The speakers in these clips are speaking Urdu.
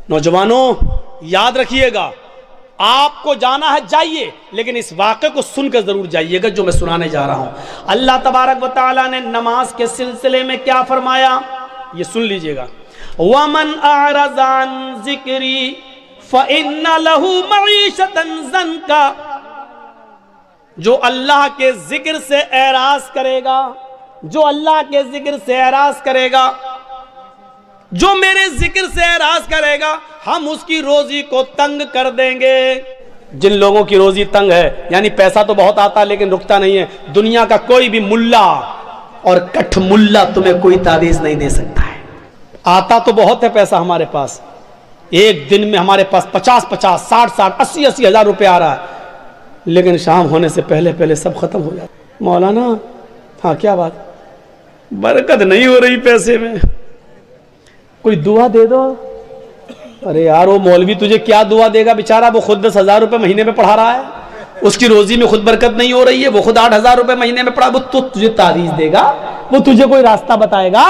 نوجوانوں یاد رکھیے گا، آپ کو جانا ہے جائیے، لیکن اس واقعے کو سن کر ضرور جائیے گا جو میں سنانے جا رہا ہوں۔ اللہ تبارک و تعالیٰ نے نماز کے سلسلے میں کیا فرمایا، یہ سن لیجئے گا۔ وَمَنْ أَعْرَضَ عَنْ ذِكْرِي فَإِنَّ لَهُ مَعِيشَةً ضَنْكَ، جو اللہ کے ذکر سے اعراض کرے گا، جو اللہ کے ذکر سے اعراض کرے گا، جو میرے ذکر سے اعراض کرے گا، ہم اس کی روزی کو تنگ کر دیں گے۔ جن لوگوں کی روزی تنگ ہے، یعنی پیسہ تو بہت آتا لیکن رکتا نہیں ہے، دنیا کا کوئی بھی ملا اور کٹھ ملا تمہیں کوئی تعویذ نہیں دے سکتا ہے۔ آتا تو بہت ہے پیسہ ہمارے پاس، ایک دن میں ہمارے پاس 50-50 60-60 80-80 ہزار روپے آ رہا ہے، لیکن شام ہونے سے پہلے سب ختم ہو جاتا۔ مولانا ہاں کیا بات، برکت نہیں ہو رہی پیسے میں، کوئی دعا دے دو۔ ارے یار وہ مولوی تجھے کیا دعا دے گا، بیچارہ وہ خود 10,000 روپے مہینے میں پڑھا رہا ہے، اس کی روزی میں خود برکت نہیں ہو رہی ہے، وہ خود 8,000 روپے مہینے میں پڑھا، وہ تو تجھے تعویذ دے گا، وہ تجھے کوئی راستہ بتائے گا؟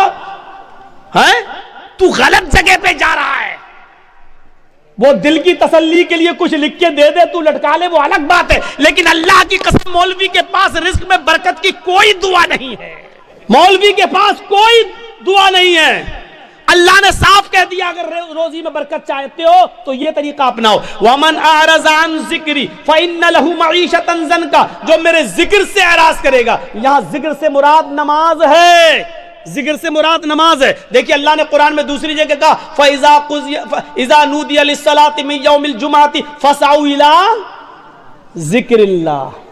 تو غلط جگہ پہ جا رہا ہے۔ وہ دل کی تسلی کے لیے کچھ لکھ کے دے دے، تو لٹکا لے، وہ الگ بات ہے، لیکن اللہ کی قسم مولوی کے پاس رزق میں برکت کی کوئی دعا نہیں ہے، مولوی کے پاس کوئی دعا نہیں ہے۔ اللہ نے صاف کہہ دیا اگر روزی میں برکت چاہتے ہو تو یہ طریقہ اپناؤ۔ وَمَنْ أَعْرَضَ عَنْ ذِكْرِي فَإِنَّ لَهُ مَعِيشَةً ضَنْكَ، جو میرے ذکر سے اعراض کرے گا۔ یہاں ذکر سے مراد نماز ہے، ذکر سے مراد نماز ہے۔ دیکھیے اللہ نے قرآن میں دوسری جگہ کہا فَإِذَا نُودِيَ لِلصَّلَاةِ مِنْ يَوْمِ الْجُمْعَةِ فَاسْعَوْا إِلَىٰ ذِكْرِ اللَّهِ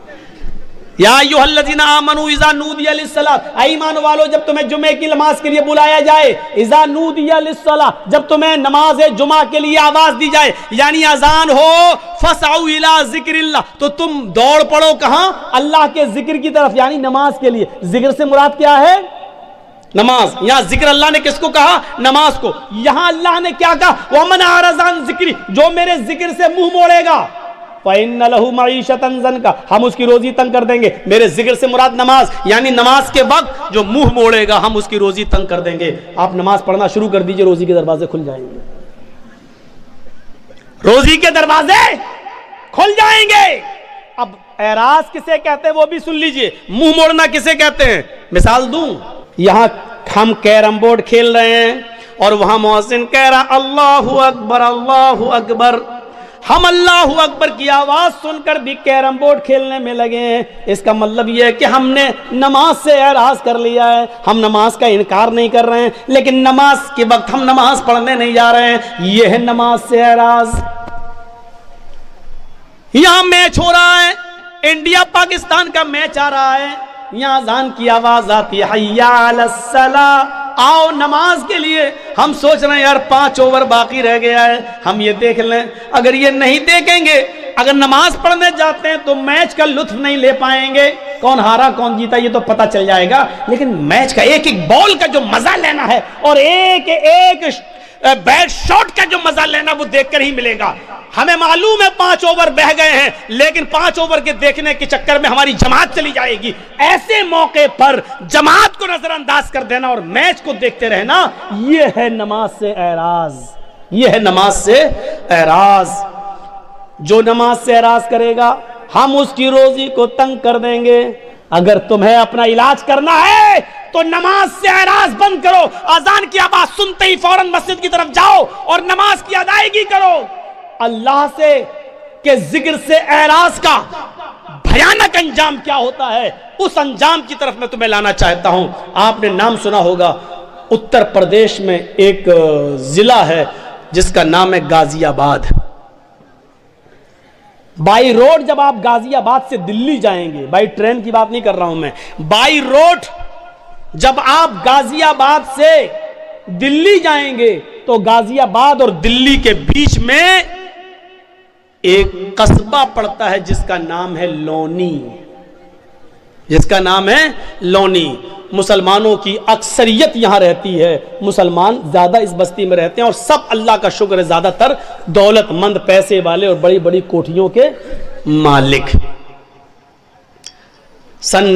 یا ایھا الذین آمنوا اذا نودی للصلاۃ، اے ایمان والو جب تمہیں جمعے کی نماز کے لیے بلایا جائے، اذا نودی للصلاۃ، جب تمہیں نماز جمعہ کے لیے آواز دی جائے، یعنی اذان ہو، فاسعوا الی ذکر اللہ، تو تم دوڑ پڑو کہاں؟ اللہ کے ذکر کی طرف، یعنی نماز کے لیے۔ ذکر سے مراد کیا ہے؟ نماز۔ یہاں ذکر اللہ نے کس کو کہا؟ نماز کو۔ یہاں اللہ نے کیا کہا؟ وَمَنْ أَعْرَضَ عَنْ ذِكْرِي، جو میرے ذکر سے منہ موڑے گا، فَإِنَّ لَهُ مَعِيشَةً ضَنْكَ، ہم اس کی روزی تنگ کر دیں گے۔ میرے ذکر سے مراد نماز، یعنی نماز کے وقت جو منہ موڑے گا ہم اس کی روزی تنگ کر دیں گے۔ آپ نماز پڑھنا شروع کر دیجئے، روزی کے دروازے کھل جائیں گے، روزی کے دروازے کھل جائیں گے۔ اب اعراض کسے کہتے ہیں وہ بھی سن لیجئے، منہ موڑنا کسے کہتے ہیں؟ مثال دوں، یہاں ہم کیرم بورڈ کھیل رہے ہیں اور وہاں مؤذن کہہ رہا اللہ اکبر اللہ اکبر، ہم اللہ اکبر کی آواز سن کر بھی کیرم بورڈ کھیلنے میں لگے ہیں۔ اس کا مطلب یہ ہے کہ ہم نے نماز سے اعراض کر لیا ہے، ہم نماز کا انکار نہیں کر رہے ہیں، لیکن نماز کے وقت ہم نماز پڑھنے نہیں جا رہے ہیں، یہ ہے نماز سے اعراض۔ یہاں میچ ہو رہا ہے، انڈیا پاکستان کا میچ آ رہا ہے، یہاں اذان کی آواز آتی ہے حی علی الصلاۃ، آؤ نماز کے لیے۔ ہم سوچ رہے ہیں یار 5 اوور باقی رہ گیا ہے، ہم یہ دیکھ لیں۔ اگر یہ نہیں دیکھیں گے، اگر نماز پڑھنے جاتے ہیں تو میچ کا لطف نہیں لے پائیں گے، کون ہارا کون جیتا یہ تو پتہ چل جائے گا، لیکن میچ کا ایک ایک بال کا جو مزہ لینا ہے اور ایک ایک بیٹ شاٹ کا جو مزہ لینا وہ دیکھ کر ہی ملے گا۔ ہمیں معلوم ہے 5 اوور بہ گئے ہیں، لیکن 5 اوور کے دیکھنے کے چکر میں ہماری جماعت چلی جائے گی۔ ایسے موقع پر جماعت کو نظر انداز کر دینا اور میچ کو دیکھتے رہنا، یہ ہے نماز سے اعراض، یہ ہے نماز سے اعراض۔ جو نماز سے اعراض کرے گا ہم اس کی روزی کو تنگ کر دیں گے۔ اگر تمہیں اپنا علاج کرنا ہے تو نماز سے اعراض بند کرو، اذان کی آواز سنتے ہی فوراً مسجد کی طرف جاؤ اور نماز کی ادائیگی کرو۔ اللہ سے کہ ذکر سے اعراض کا بھیانک انجام کیا ہوتا ہے، اس انجام کی طرف میں تمہیں لانا چاہتا ہوں۔ آپ نے نام سنا ہوگا، اتر پردیش میں ایک ضلع ہے جس کا نام ہے غازی آباد۔ بائی روڈ جب آپ غازی آباد سے دلی جائیں گے، بائی ٹرین کی بات نہیں کر رہا ہوں میں، بائی روڈ جب آپ غازی آباد سے دلی جائیں گے تو غازی آباد اور دلی کے بیچ میں ایک قصبہ پڑتا ہے جس کا نام ہے لونی، جس کا نام ہے لونی۔ مسلمانوں کی اکثریت یہاں رہتی ہے، مسلمان زیادہ اس بستی میں رہتے ہیں اور سب اللہ کا شکر ہے زیادہ تر دولت مند، پیسے والے اور بڑی بڑی کوٹھیوں کے مالک۔ سن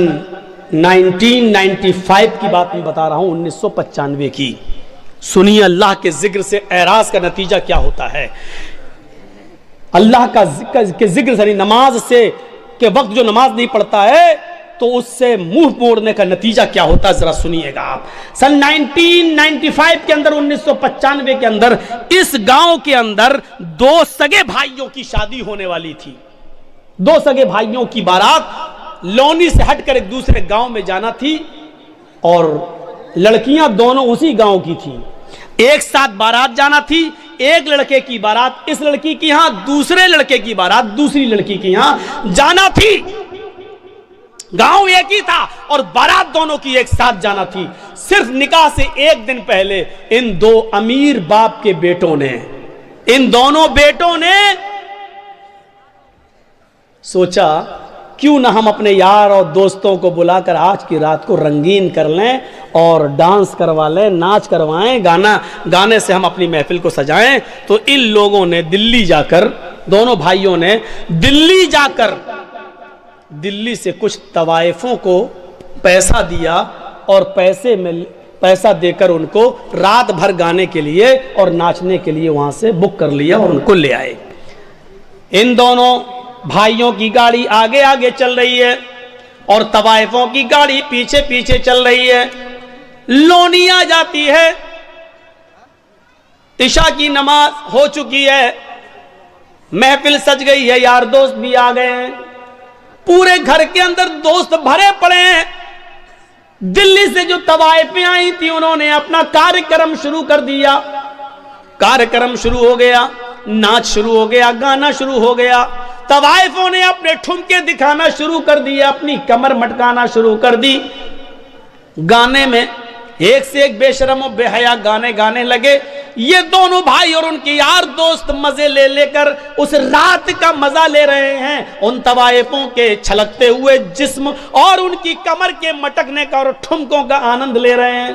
1995 کی بات میں بتا رہا ہوں، 1995 کی، سنیے اللہ کے ذکر سے اعراض کا نتیجہ کیا ہوتا ہے. اللہ کا ذکر سے نماز سے کہ وقت جو نماز نہیں پڑھتا ہے تو اس سے منہ موڑنے کا نتیجہ کیا ہوتا ہے ذرا سنیے گا آپ. سن 1995 کے اندر 1995 کے اندر اس گاؤں کے اندر 2 سگے بھائیوں کی شادی ہونے والی تھی. 2 سگے بھائیوں کی بارات لونی سے ہٹ کر ایک دوسرے گاؤں میں جانا تھی اور لڑکیاں دونوں اسی گاؤں کی تھیں. ایک ساتھ بارات جانا تھی. ایک لڑکے کی بارات اس لڑکی کی یہاں, دوسرے لڑکے کی بارات دوسری لڑکی کی یہاں جانا تھی. گاؤں ایک ہی تھا اور بارات دونوں کی ایک ساتھ جانا تھی. صرف نکاح سے ایک دن پہلے ان 2 امیر باپ کے بیٹوں نے, ان دونوں بیٹوں نے سوچا کیوں نہ ہم اپنے یار اور دوستوں کو بلا کر آج کی رات کو رنگین کر لیں اور ڈانس کروا لیں, ناچ کروائیں, گانے سے ہم اپنی محفل کو سجائیں. تو ان لوگوں نے دلی جا کر, دونوں بھائیوں نے دلی جا کر دلی سے کچھ طوائفوں کو پیسہ دیا اور پیسہ دے کر ان کو رات بھر گانے کے لیے اور ناچنے کے لیے وہاں سے بک کر لیا اور ان کو لے آئے. ان دونوں بھائیوں کی گاڑی آگے آگے چل رہی ہے اور طوائفوں کی گاڑی پیچھے پیچھے چل رہی ہے. لونی آ جاتی ہے, عشاء کی نماز ہو چکی ہے, محفل سج گئی ہے, یار دوست بھی آ گئے ہیں, پورے گھر کے اندر دوست بھرے پڑے ہیں. دلی سے جو طوائفیں آئی تھی انہوں نے اپنا کارکرم شروع کر دیا. کارکرم شروع ہو گیا, ناچ شروع ہو گیا, گانا شروع ہو گیا. طوائفوں نے اپنے ٹھمکے دکھانا شروع کر دیا, اپنی کمر مٹکانا شروع کر دی. گانے میں ایک سے ایک بے شرم و بے حیا گانے گانے لگے. یہ دونوں بھائی اور ان کے یار دوست مزے لے لے کر اس رات کا مزہ لے رہے ہیں. ان طوائفوں کے چھلکتے ہوئے جسم اور ان کی کمر کے مٹکنے کا اور ٹھمکوں کا آنند لے رہے ہیں.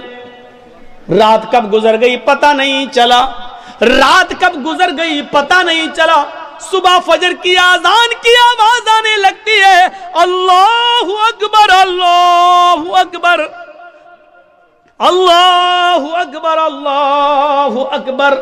رات کب گزر گئی پتہ نہیں چلا, رات کب گزر گئی پتہ نہیں چلا. صبح فجر کی آذان کی آواز آنے لگتی ہے, اللہ اکبر اللہ اکبر اللہ اکبر اللہ اکبر.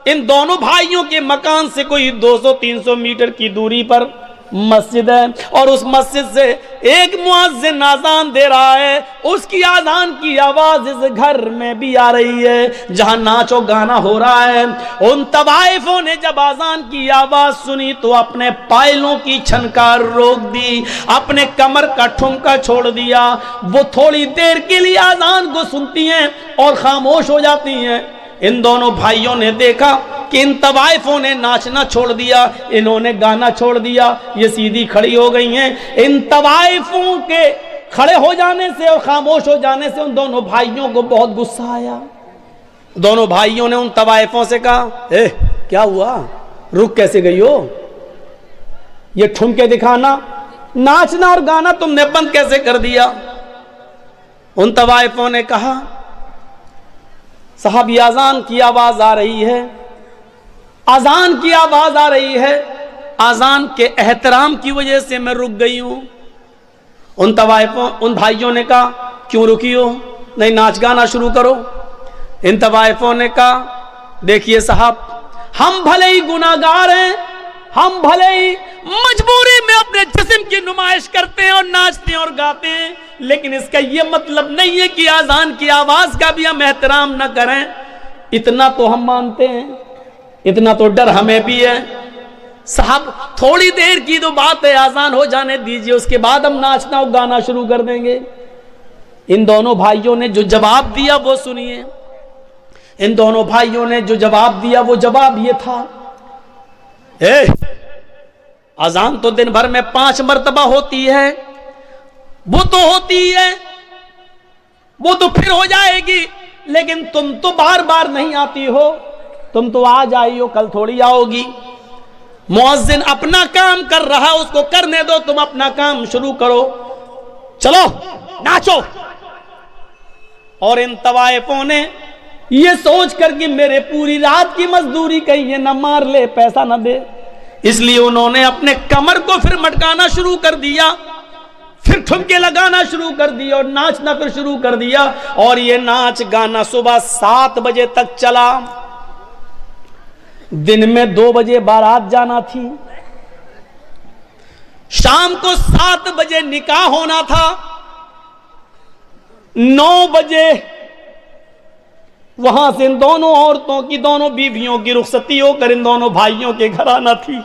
ان دونوں بھائیوں کے مکان سے کوئی 200-300 میٹر کی دوری پر مسجد ہے اور اس مسجد سے ایک مؤذن اذان دے رہا ہے. اس کی اذان کی آواز اس گھر میں بھی آ رہی ہے جہاں ناچ و گانا ہو رہا ہے. ان طوائفوں نے جب اذان کی آواز سنی تو اپنے پائلوں کی چھنکار روک دی, اپنے کمر کا ٹھمکا چھوڑ دیا. وہ تھوڑی دیر کے لیے اذان کو سنتی ہیں اور خاموش ہو جاتی ہیں. ان دونوں بھائیوں نے دیکھا کہ ان طوائفوں نے ناچنا چھوڑ دیا, انہوں نے گانا چھوڑ دیا, یہ سیدھی کھڑی ہو گئی ہیں. ان طوائفوں کے کھڑے ہو جانے سے اور خاموش ہو جانے سے ان دونوں بھائیوں کو بہت غصہ آیا. دونوں بھائیوں نے ان طوائفوں سے کہا, کیا ہوا, رک کیسے گئی ہو, یہ ٹھمکے دکھانا, ناچنا اور گانا تم نے بند کیسے کر دیا. ان طوائفوں نے کہا, صاحب یہ اذان کی آواز آ رہی ہے, اذان کی آواز آ رہی ہے, اذان کے احترام کی وجہ سے میں رک گئی ہوں. ان بھائیوں نے کہا, کیوں رکی ہو, نہیں ناچ گانا شروع کرو. ان طوائفوں نے کہا, دیکھیے صاحب ہم بھلے ہی گناہگار ہیں, ہم بھلے ہی مجبوری میں اپنے جسم کی نمائش کرتے ہیں اور ناچتے ہیں اور گاتے ہیں, لیکن اس کا یہ مطلب نہیں ہے کہ اذان کی آواز کا بھی ہم احترام نہ کریں. اتنا تو ہم مانتے ہیں, اتنا تو ڈر ہمیں بھی ہے. صاحب تھوڑی دیر کی تو بات ہے, اذان ہو جانے دیجئے, اس کے بعد ہم ناچنا اور گانا شروع کر دیں گے. ان دونوں بھائیوں نے جو جواب دیا وہ سنیے. ان دونوں بھائیوں نے جو جواب دیا وہ جواب یہ تھا, اذان تو دن بھر میں 5 مرتبہ ہوتی ہے, وہ تو ہوتی ہے, وہ تو پھر ہو جائے گی, لیکن تم تو بار بار نہیں آتی ہو, تم تو آج آئی ہو کل تھوڑی آؤ گی. مؤذن اپنا کام کر رہا, اس کو کرنے دو, تم اپنا کام شروع کرو, چلو ناچو. اور ان طوائفوں نے یہ سوچ کر کہ میرے پوری رات کی مزدوری کہیں یہ نہ مار لے, پیسہ نہ دے, اس لیے انہوں نے اپنے کمر کو پھر مٹکانا شروع کر دیا. پھر ٹھمکے لگانا شروع کر دیا اور ناچنا پھر شروع کر دیا، اور یہ ناچ گانا صبح 7 بجے تک چلا۔ دن میں 2 بجے بارات جانا تھی، شام کو 7 بجے نکاح ہونا تھا، 9 بجے وہاں سے ان دونوں عورتوں کی، دونوں بیویوں کی رخصتی ہو کر ان دونوں بھائیوں کے گھر آنا تھی۔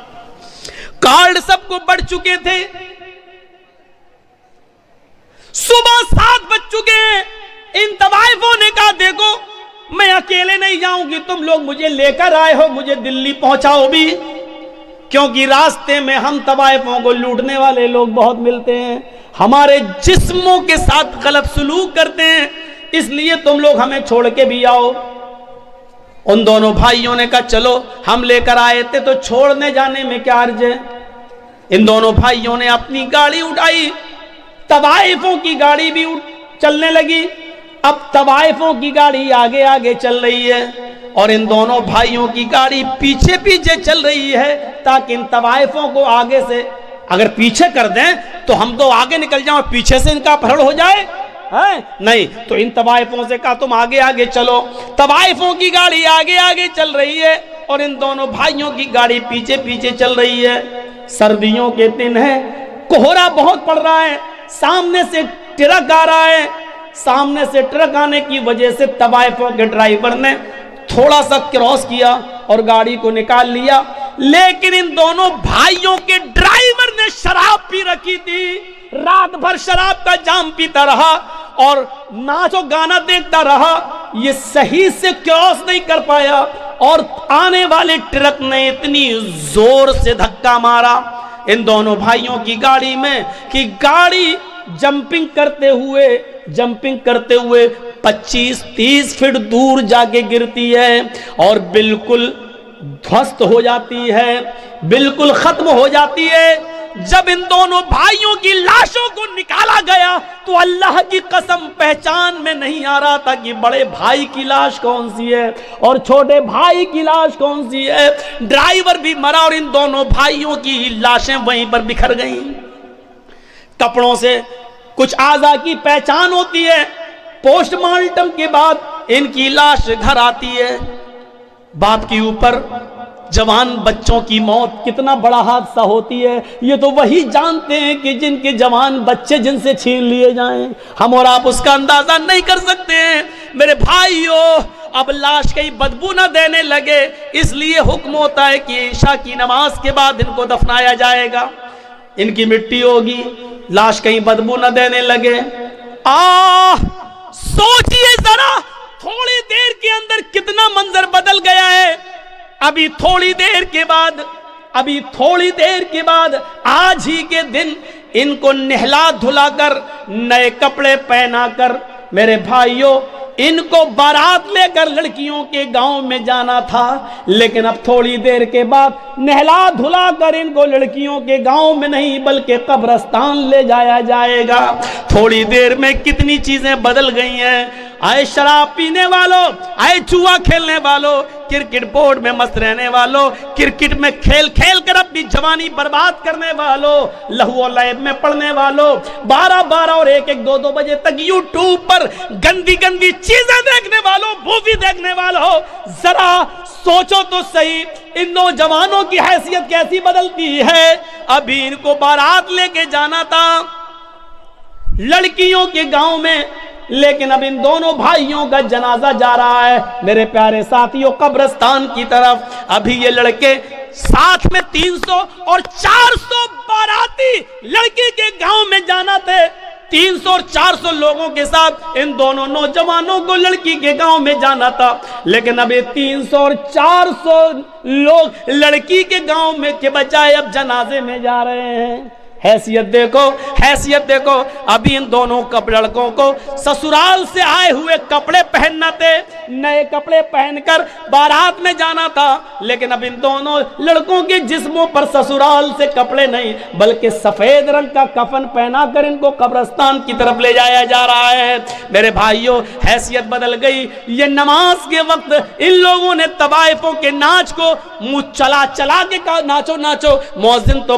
کارڈ سب کو بڑھ چکے تھے، صبح 7 بج چکے ہیں۔ ان طوائفوں نے کہا دیکھو میں اکیلے نہیں جاؤں گی، تم لوگ مجھے لے کر آئے ہو، مجھے دلی پہنچاؤ بھی، کیونکہ راستے میں ہم طوائفوں کو لوٹنے والے لوگ بہت ملتے ہیں، ہمارے جسموں کے ساتھ غلط سلوک کرتے ہیں، اس لیے تم لوگ ہمیں چھوڑ کے بھی آؤ۔ ان دونوں بھائیوں نے کہا چلو ہم لے کر آئے تھے تو چھوڑنے جانے میں کیا عرض ہے۔ ان دونوں بھائیوں نے اپنی گاڑی اٹھائی، طوائفوں کی گاڑی بھی چلنے لگی۔ اب طوائفوں کی گاڑی آگے آگے چل رہی ہے اور ان دونوں بھائیوں کی گاڑی پیچھے پیچھے چل رہی ہے، تاکہ ان طوائفوں کو آگے سے اگر پیچھے کر دیں تو ہم تو آگے نکل جائیں اور پیچھے سے ان کا اپہرن ہو جائے، نہیں تو ان طوائفوں سے کہا تم آگے آگے چلو۔ طوائفوں کی گاڑی آگے آگے چل رہی ہے اور ان دونوں بھائیوں کی گاڑی پیچھے پیچھے چل رہی ہے۔ سردیوں کے دن ہیں، کوہرا بہت پڑ رہا ہے، سامنے سے ٹرک آ رہا ہے، سامنے سے ٹرک آنے کی وجہ سے طوائفوں کے ڈرائیور نے تھوڑا سا کراس کیا اور گاڑی کو نکال لیا، لیکن ان دونوں بھائیوں کے ڈرائیور نے شراب پی رکھی تھی، رات بھر شراب کا جام پیتا رہا اور ناچ و گانا دیکھتا رہا، یہ صحیح سے کراس نہیں کر پایا اور آنے والے ٹرک نے اتنی زور سے دھکا مارا ان دونوں بھائیوں کی گاڑی میں کہ گاڑی جمپنگ کرتے ہوئے 25-30 فٹ دور جا کے گرتی ہے اور بالکل دھوست ہو جاتی ہے، بالکل ختم ہو جاتی ہے۔ جب ان دونوں بھائیوں کی لاشوں کو نکالا گیا تو اللہ کی قسم پہچان میں نہیں آ رہا تھا کہ بڑے بھائی کی لاش کون سی ہے اور چھوٹے بھائی کی لاش کون سی ہے۔ ڈرائیور بھی مرا اور ان دونوں بھائیوں کی لاشیں وہیں پر بکھر گئیں۔ کپڑوں سے کچھ اعضاء کی پہچان ہوتی ہے، پوسٹ مارٹم کے بعد ان کی لاش گھر آتی ہے۔ باپ کے اوپر جوان بچوں کی موت کتنا بڑا حادثہ ہوتی ہے، یہ تو وہی جانتے ہیں کہ جن کے جوان بچے جن سے چھین لیے جائیں، ہم اور آپ اس کا اندازہ نہیں کر سکتے ہیں۔ میرے بھائیو، اب لاش کہیں بدبو نہ دینے لگے، اس لیے حکم ہوتا ہے کہ عشاء کی نماز کے بعد ان کو دفنایا جائے گا، ان کی مٹی ہوگی، لاش کہیں بدبو نہ دینے لگے۔ سوچئے ذرا تھوڑی دیر کے اندر کتنا منظر بدل گیا ہے۔ ابھی تھوڑی دیر کے بعد آج ہی کے دن ان کو نہلا دھلا کر نئے کپڑے پہنا کر میرے بھائیوں ان کو بارات لے کر لڑکیوں کے گاؤں میں جانا تھا، لیکن اب تھوڑی دیر کے بعد نہلا دھلا کر ان کو لڑکیوں کے گاؤں میں نہیں بلکہ قبرستان لے جایا جائے گا۔ تھوڑی دیر میں کتنی چیزیں بدل گئی ہیں۔ آئے شراب پینے والوں، آئے جوا کھیلنے والوں، کرکٹ بورڈ میں مست رہنے والوں، کرکٹ میں کھیل کھیل کر اپنی جوانی برباد کرنے والوں، لہو و لعب میں پڑنے والوں، 12 اور 1 بجے تک یوٹیوب پر گندی گندی چیزیں دیکھنے والوں، مووی دیکھنے والوں، ذرا سوچو تو صحیح ان نوجوانوں کی حیثیت کیسی بدلتی ہے۔ ابھی ان کو بارات لے کے جانا تھا لڑکیوں کے گاؤں میں، لیکن اب ان دونوں بھائیوں کا جنازہ جا رہا ہے میرے پیارے ساتھیوں قبرستان کی طرف۔ ابھی یہ لڑکے ساتھ میں 300 اور 400 باراتی لڑکی کے گاؤں میں جانا تھے، 300 اور 400 لوگوں کے ساتھ ان دونوں نوجوانوں کو لڑکی کے گاؤں میں جانا تھا، لیکن اب یہ 300 اور 400 لوگ لڑکی کے گاؤں میں کے بجائے اب جنازے میں جا رہے ہیں۔ حیثیت دیکھو، ابھی ان دونوں لڑکوں کو سسرال سے آئے ہوئے کپڑے پہننا تھے، نئے کپڑے پہن کر بارات میں جانا تھا، لیکن اب ان دونوں لڑکوں کے جسموں پر سسرال سے کپڑے نہیں بلکہ سفید رنگ کا کفن پہنا کر ان کو قبرستان کی طرف لے جایا جا رہا ہے۔ میرے بھائیوں، حیثیت بدل گئی۔ یہ نماز کے وقت ان لوگوں نے طوائفوں کے ناچ کو منہ چلا کے کہا ناچو ناچو، مؤذن تو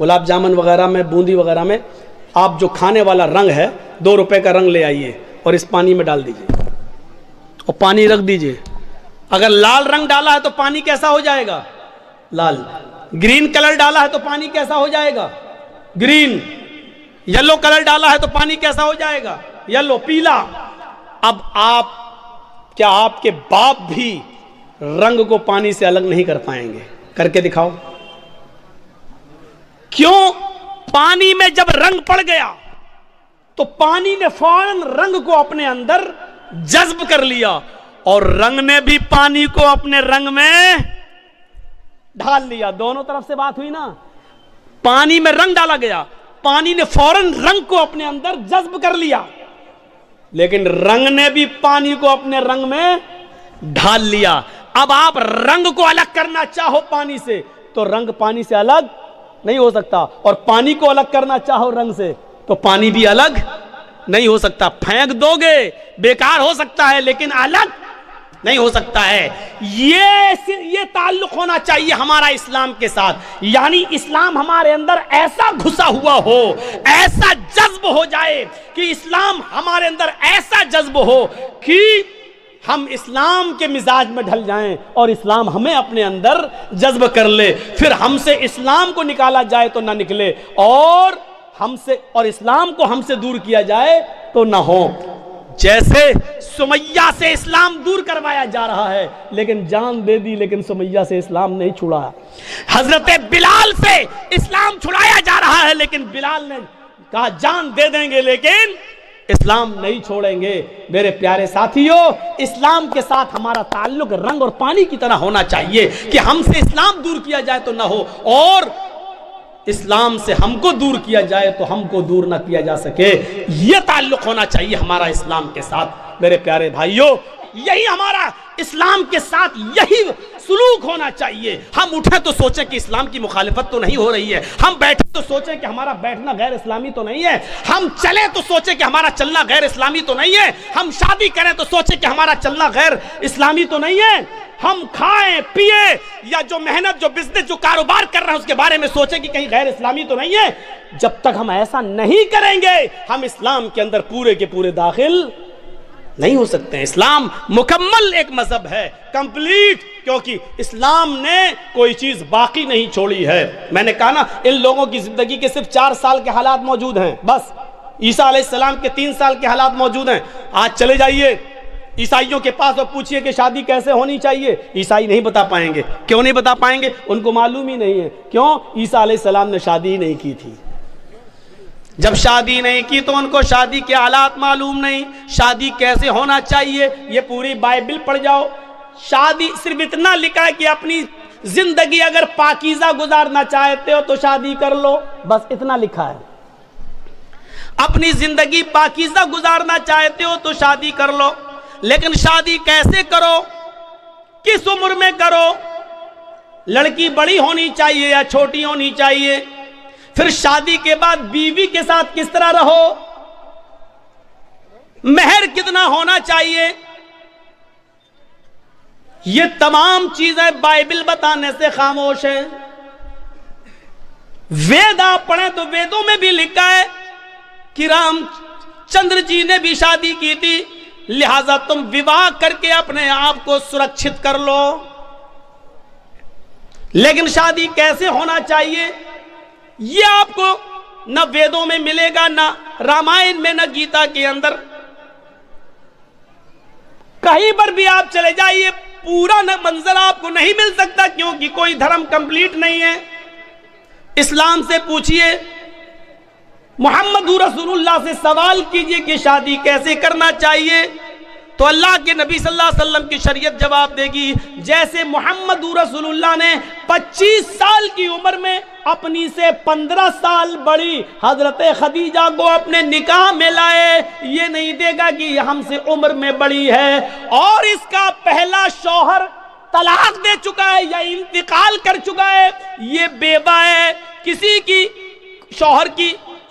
گلاب جامن وغیرہ میں، بوندی وغیرہ میں آپ جو کھانے والا رنگ ہے 2 روپے کا رنگ لے آئیے اور اس پانی میں ڈال دیجئے اور پانی رکھ دیجئے. اگر لال رنگ ڈالا ہے تو پانی کیسا ہو جائے گا؟ لال. گرین کلر ڈالا ہے تو پانی کیسا ہو جائے گا؟ گرین. یلو کلر ڈالا ہے تو پانی کیسا ہو جائے گا؟ یلو. پیلا. اب کیا آپ کے باپ بھی رنگ کو پانی سے الگ نہیں کر پائیں گے؟ کر کے دکھاؤ. کیوں؟ پانی میں جب رنگ پڑ گیا تو پانی نے فوراً رنگ کو اپنے اندر جذب کر لیا اور رنگ نے بھی پانی کو اپنے رنگ میں ڈھال لیا. دونوں طرف سے بات ہوئی نا. پانی میں رنگ ڈالا گیا، پانی نے فوراً رنگ کو اپنے اندر جذب کر لیا، لیکن رنگ نے بھی پانی کو اپنے رنگ میں ڈھال لیا. اب آپ رنگ کو الگ کرنا چاہو پانی سے تو رنگ پانی سے الگ نہیں ہو سکتا، اور پانی کو الگ کرنا چاہو رنگ سے تو پانی بھی الگ نہیں ہو سکتا. پھینک دو گے بیکار ہو سکتا ہے لیکن الگ نہیں ہو سکتا ہے. یہ تعلق ہونا چاہیے ہمارا اسلام کے ساتھ. یعنی اسلام ہمارے اندر ایسا گھسا ہوا ہو، ایسا جذب ہو جائے کہ اسلام ہمارے اندر ایسا جذب ہو کہ ہم اسلام کے مزاج میں ڈھل جائیں اور اسلام ہمیں اپنے اندر جذب کر لے. پھر ہم سے اسلام کو نکالا جائے تو نہ نکلے، اور اسلام کو ہم سے دور کیا جائے تو نہ ہو. جیسے سمیہ سے اسلام دور کروایا جا رہا ہے لیکن جان دے دی، لیکن سمیہ سے اسلام نہیں چھڑا. حضرت بلال سے اسلام چھڑایا جا رہا ہے لیکن بلال نے کہا جان دے دیں گے لیکن اسلام نہیں چھوڑیں گے. میرے پیارے ساتھیوں، اسلام کے ساتھ ہمارا تعلق رنگ اور پانی کی طرح ہونا چاہیے کہ ہم سے اسلام دور کیا جائے تو نہ ہو، اور اسلام سے ہم کو دور کیا جائے تو ہم کو دور نہ کیا جا سکے. یہ تعلق ہونا چاہیے ہمارا اسلام کے ساتھ. میرے پیارے بھائیوں، یہی ہمارا اسلام کے ساتھ یہی سلوک ہونا چاہیے. ہم اٹھیں تو سوچیں کہ اسلام کی مخالفت تو نہیں ہو رہی ہے، ہم بیٹھیں تو سوچیں کہ ہمارا بیٹھنا غیر اسلامی تو نہیں ہے، ہم چلیں تو سوچیں کہ ہمارا چلنا غیر اسلامی تو نہیں ہے، ہم شادی کریں تو سوچیں کہ ہمارا چلنا غیر اسلامی تو نہیں ہے، ہم کھائیں پیے یا جو محنت، جو بزنس، جو کاروبار کر رہے ہیں اس کے بارے میں سوچیں کہ کہیں غیر اسلامی تو نہیں ہے. جب تک ہم ایسا نہیں کریں گے ہم اسلام کے اندر پورے کے پورے داخل نہیں ہو سکتے ہیں. اسلام مکمل ایک مذہب ہے، کمپلیٹ، کیونکہ اسلام نے کوئی چیز باقی نہیں چھوڑی ہے. میں نے کہا نا، ان لوگوں کی زندگی کے صرف 4 سال کے حالات موجود ہیں بس. عیسیٰ علیہ السلام کے 3 سال کے حالات موجود ہیں. آج چلے جائیے عیسائیوں کے پاس اور پوچھئے کہ شادی کیسے ہونی چاہیے، عیسائی نہیں بتا پائیں گے. کیوں نہیں بتا پائیں گے؟ ان کو معلوم ہی نہیں ہے. کیوں؟ عیسیٰ علیہ السلام نے شادی ہی نہیں کی تھی. جب شادی نہیں کی تو ان کو شادی کے حالات معلوم نہیں، شادی کیسے ہونا چاہیے. یہ پوری بائبل پڑھ جاؤ، شادی صرف اتنا لکھا ہے کہ اپنی زندگی اگر پاکیزہ گزارنا چاہتے ہو تو شادی کر لو، بس اتنا لکھا ہے. اپنی زندگی پاکیزہ گزارنا چاہتے ہو تو شادی کر لو، لیکن شادی کیسے کرو، کس عمر میں کرو، لڑکی بڑی ہونی چاہیے یا چھوٹی ہونی چاہیے، پھر شادی کے بعد بیوی کے ساتھ کس طرح رہو، مہر کتنا ہونا چاہیے، یہ تمام چیزیں بائبل بتانے سے خاموش ہے. وید آپ پڑھیں تو ویدوں میں بھی لکھا ہے کہ رام چندر جی نے بھی شادی کی تھی، لہذا تم وواہ کر کے اپنے آپ کو سرکشت کر لو. لیکن شادی کیسے ہونا چاہیے یہ آپ کو نہ ویدوں میں ملے گا، نہ رامائن میں، نہ گیتا کے اندر. کہیں پر بھی آپ چلے جائیے پورا منظر آپ کو نہیں مل سکتا، کیونکہ کوئی دھرم کمپلیٹ نہیں ہے. اسلام سے پوچھئے، محمد رسول اللہ سے سوال کیجئے کہ شادی کیسے کرنا چاہیے، تو اللہ کے نبی صلی اللہ علیہ وسلم کی شریعت جواب دے گی جیسے محمد رسول اللہ نے 25 سال کی عمر میں اپنی سے 15 سال بڑی حضرت خدیجہ کو اپنے نکاح میں لائے. یہ نہیں دے گا کہ یہ ہم سے عمر میں بڑی ہے اور اس کا پہلا شوہر طلاق دے چکا ہے یا انتقال کر چکا ہے، یہ بیوہ ہے، کسی کی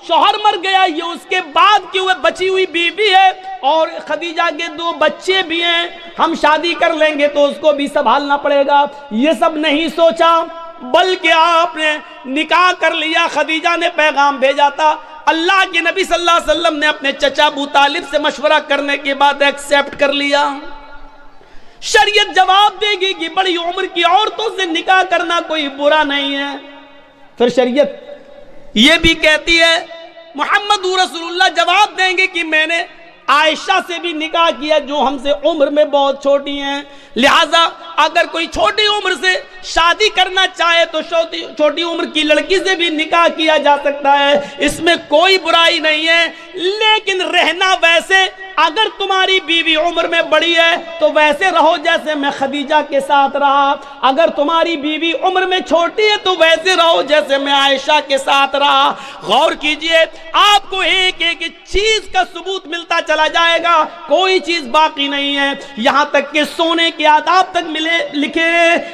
شوہر مر گیا، یہ اس کے بعد کی بچی ہوئی بیوی ہے، اور خدیجہ کے 2 بچے بھی ہیں، ہم شادی کر لیں گے تو اس کو بھی سنبھالنا پڑے گا. یہ سب نہیں سوچا. بلکہ آپ نے نکاح کر لیا. خدیجہ نے پیغام بھیجا تھا. اللہ کے نبی صلی اللہ علیہ وسلم نے اپنے چچا ابو طالب سے مشورہ کرنے کے بعد ایکسیپٹ کر لیا. شریعت جواب دے گی کہ بڑی عمر کی عورتوں سے نکاح کرنا کوئی برا نہیں ہے. پھر شریعت یہ بھی کہتی ہے, محمد رسول اللہ جواب دیں گے کہ میں نے عائشہ سے بھی نکاح کیا جو ہم سے عمر میں بہت چھوٹی ہیں, لہٰذا اگر کوئی چھوٹی عمر سے شادی کرنا چاہے تو چھوٹی عمر کی لڑکی سے بھی نکاح کیا جا سکتا ہے, اس میں کوئی برائی نہیں ہے. لیکن رہنا ویسے, اگر تمہاری بیوی عمر میں بڑی ہے تو ویسے رہو جیسے میں خدیجہ کے ساتھ رہا. اگر تمہاری بیوی عمر میں چھوٹی ہے تو ویسے رہو جیسے میں عائشہ کے ساتھ رہا. غور کیجئے, آپ کو ایک ایک چیز کا ثبوت ملتا چلا جائے گا, کوئی چیز باقی نہیں ہے. یہاں تک کہ سونے کے آداب تک لکھے,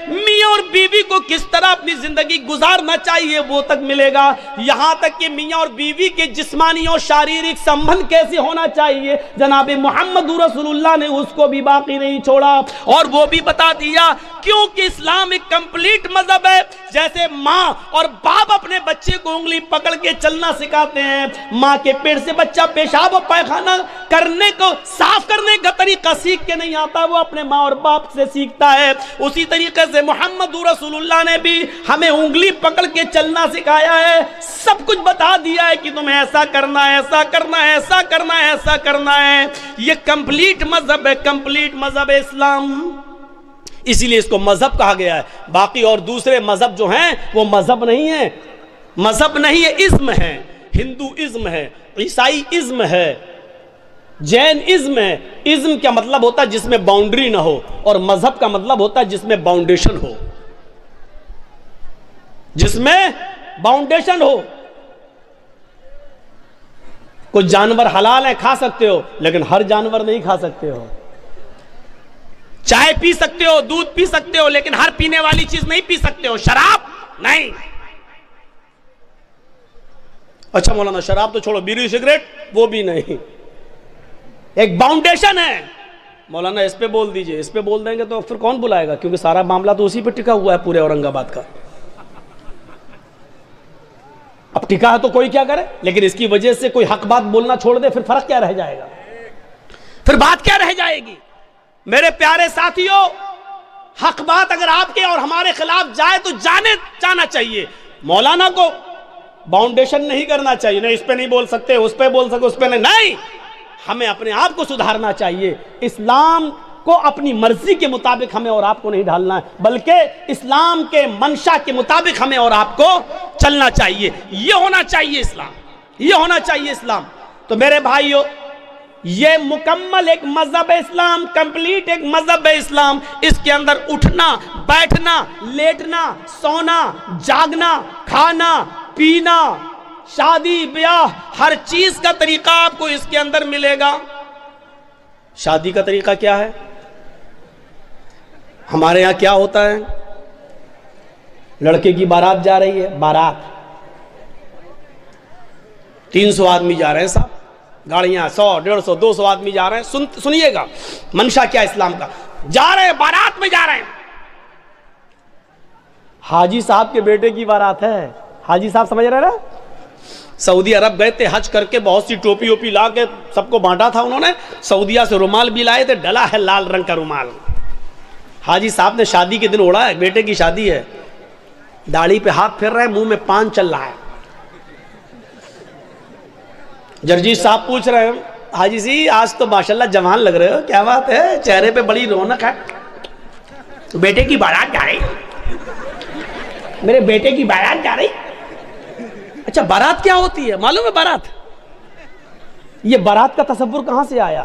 میاں اور بیوی کو کس طرح اپنی زندگی گزارنا چاہیے وہ تک ملے گا. یہاں تک کہ میاں اور بیوی کے جسمانی اور شاریرک سمبند کیسے ہونا چاہیے جناب محمد رسول اللہ نے اس کو بھی باقی نہیں چھوڑا, اور وہ بھی بتا دیا. کیونکہ اسلام ایک کمپلیٹ مذہب ہے. جیسے ماں اور باپ اپنے بچے کو انگلی پکڑ کے چلنا سکھاتے ہیں, ماں کے پیٹ سے بچہ پیشاب اور پائخانہ کرنے کو, صاف کرنے کا طریقہ سیکھ کے نہیں آتا, وہ اپنے ماں اور باپ سے سیکھتا ہے. اسی طریقے سے محمد رسول اللہ نے بھی ہمیں انگلی پکڑ کے چلنا سکھایا ہے, سب کچھ بتا دیا ہے کہ تمہیں ایسا کرنا ہے, ایسا کرنا ہے, ایسا کرنا ہے, ایسا کرنا ہے. یہ کمپلیٹ مذہب ہے, کمپلیٹ مذہب ہے اسلام. اسی لیے اس کو مذہب کہا گیا ہے. باقی اور دوسرے مذہب جو ہیں وہ مذہب نہیں ہیں, مذہب نہیں ہے, ازم ہے. ہندو ازم ہے, عیسائی ازم ہے, جین ازم ہے. ازم کا مطلب ہوتا ہے جس میں باؤنڈری نہ ہو, اور مذہب کا مطلب ہوتا ہے جس میں باؤنڈیشن ہو, جس میں باؤنڈیشن ہو. کچھ جانور حلال ہیں, کھا سکتے ہو, لیکن ہر جانور نہیں کھا سکتے ہو. چائے پی سکتے ہو, دودھ پی سکتے ہو, لیکن ہر پینے والی چیز نہیں پی سکتے ہو. شراب نہیں. اچھا مولانا شراب تو چھوڑو, بیڑی سگریٹ وہ بھی نہیں. ایک باؤنڈیشن ہے. مولانا اس پہ بول دیجئے, اس پہ بول دیں گے تو پھر کون بلائے گا, کیونکہ سارا معاملہ تو اسی پہ ٹکا ہوا ہے پورے اورنگ آباد کا. اب ٹکا ہے تو کوئی کیا کرے, لیکن اس کی وجہ سے کوئی حق بات بولنا چھوڑ دے, پھر فرق کیا رہ جائے گا, پھر بات کیا رہ جائے گی. میرے پیارے ساتھیوں, حق بات اگر آپ کے اور ہمارے خلاف جائے تو جانا چاہیے. مولانا کو باؤنڈیشن نہیں کرنا چاہیے, نہیں اس پہ نہیں بول سکتے, اس پہ بول سکتے, اس پہ نہیں. ہمیں اپنے آپ کو سدھارنا چاہیے. اسلام کو اپنی مرضی کے مطابق ہمیں اور آپ کو نہیں ڈھالنا ہے, بلکہ اسلام کے منشا کے مطابق ہمیں اور آپ کو چلنا چاہیے. یہ ہونا چاہیے اسلام, یہ ہونا چاہیے اسلام. تو میرے بھائیو, یہ مکمل ایک مذہب ہے اسلام, کمپلیٹ ایک مذہب ہے اسلام. اس کے اندر اٹھنا, بیٹھنا, لیٹنا, سونا, جاگنا, کھانا, پینا, شادی بیاہ, ہر چیز کا طریقہ آپ کو اس کے اندر ملے گا. شادی کا طریقہ کیا ہے ہمارے یہاں, کیا ہوتا ہے؟ لڑکے کی بارات جا رہی ہے, بارات 300 آدمی جا رہے ہیں صاحب, گاڑیاں 100 150 200 آدمی جا رہے ہیں. سنیے گا منشا کیا اسلام کا. جا رہے ہیں, بارات میں جا رہے ہیں. حاجی صاحب کے بیٹے کی بارات ہے. حاجی صاحب سمجھ رہے نا, سعودی عرب گئے تھے حج کر کے, بہت سی ٹوپی ووپی لا کے سب کو بانٹا تھا انہوں نے. سعودیہ سے رومال بھی لائے تھے, ڈلا ہے لال رنگ کا رومال. حاجی صاحب نے شادی کے دن اڑا ہے, بیٹے کی شادی ہے, داڑھی پہ ہاتھ پھر رہے ہیں, منہ میں پان چل رہا ہے. جرجیت صاحب پوچھ رہے ہیں, حاجی جی آج تو ماشاءاللہ جوان لگ رہے ہو, کیا بات ہے, چہرے پہ بڑی رونق ہے. بیٹے کی بارات جا رہی, میرے بیٹے کی بارات جا رہی. اچھا بارات کیا ہوتی ہے معلوم ہے؟ بارات, یہ بارات کا تصور کہاں سے آیا؟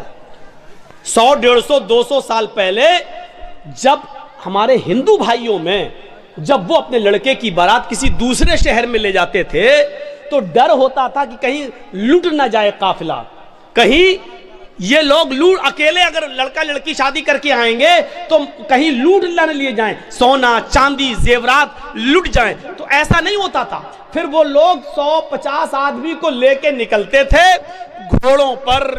100 150 200 سال پہلے جب ہمارے ہندو بھائیوں میں جب وہ اپنے لڑکے کی بارات کسی دوسرے شہر میں لے جاتے تھے تو ڈر ہوتا تھا کہ کہیں لوٹ نہ جائے قافلہ, کہیں یہ لوگ لوٹ, اکیلے اگر لڑکا لڑکی شادی کر کے آئیں گے تو کہیں لوٹ نہ لیے جائیں, سونا چاندی زیورات لوٹ جائیں. تو ایسا نہیں ہوتا تھا. پھر وہ لوگ 100-50 آدمی کو لے کے نکلتے تھے گھوڑوں پر,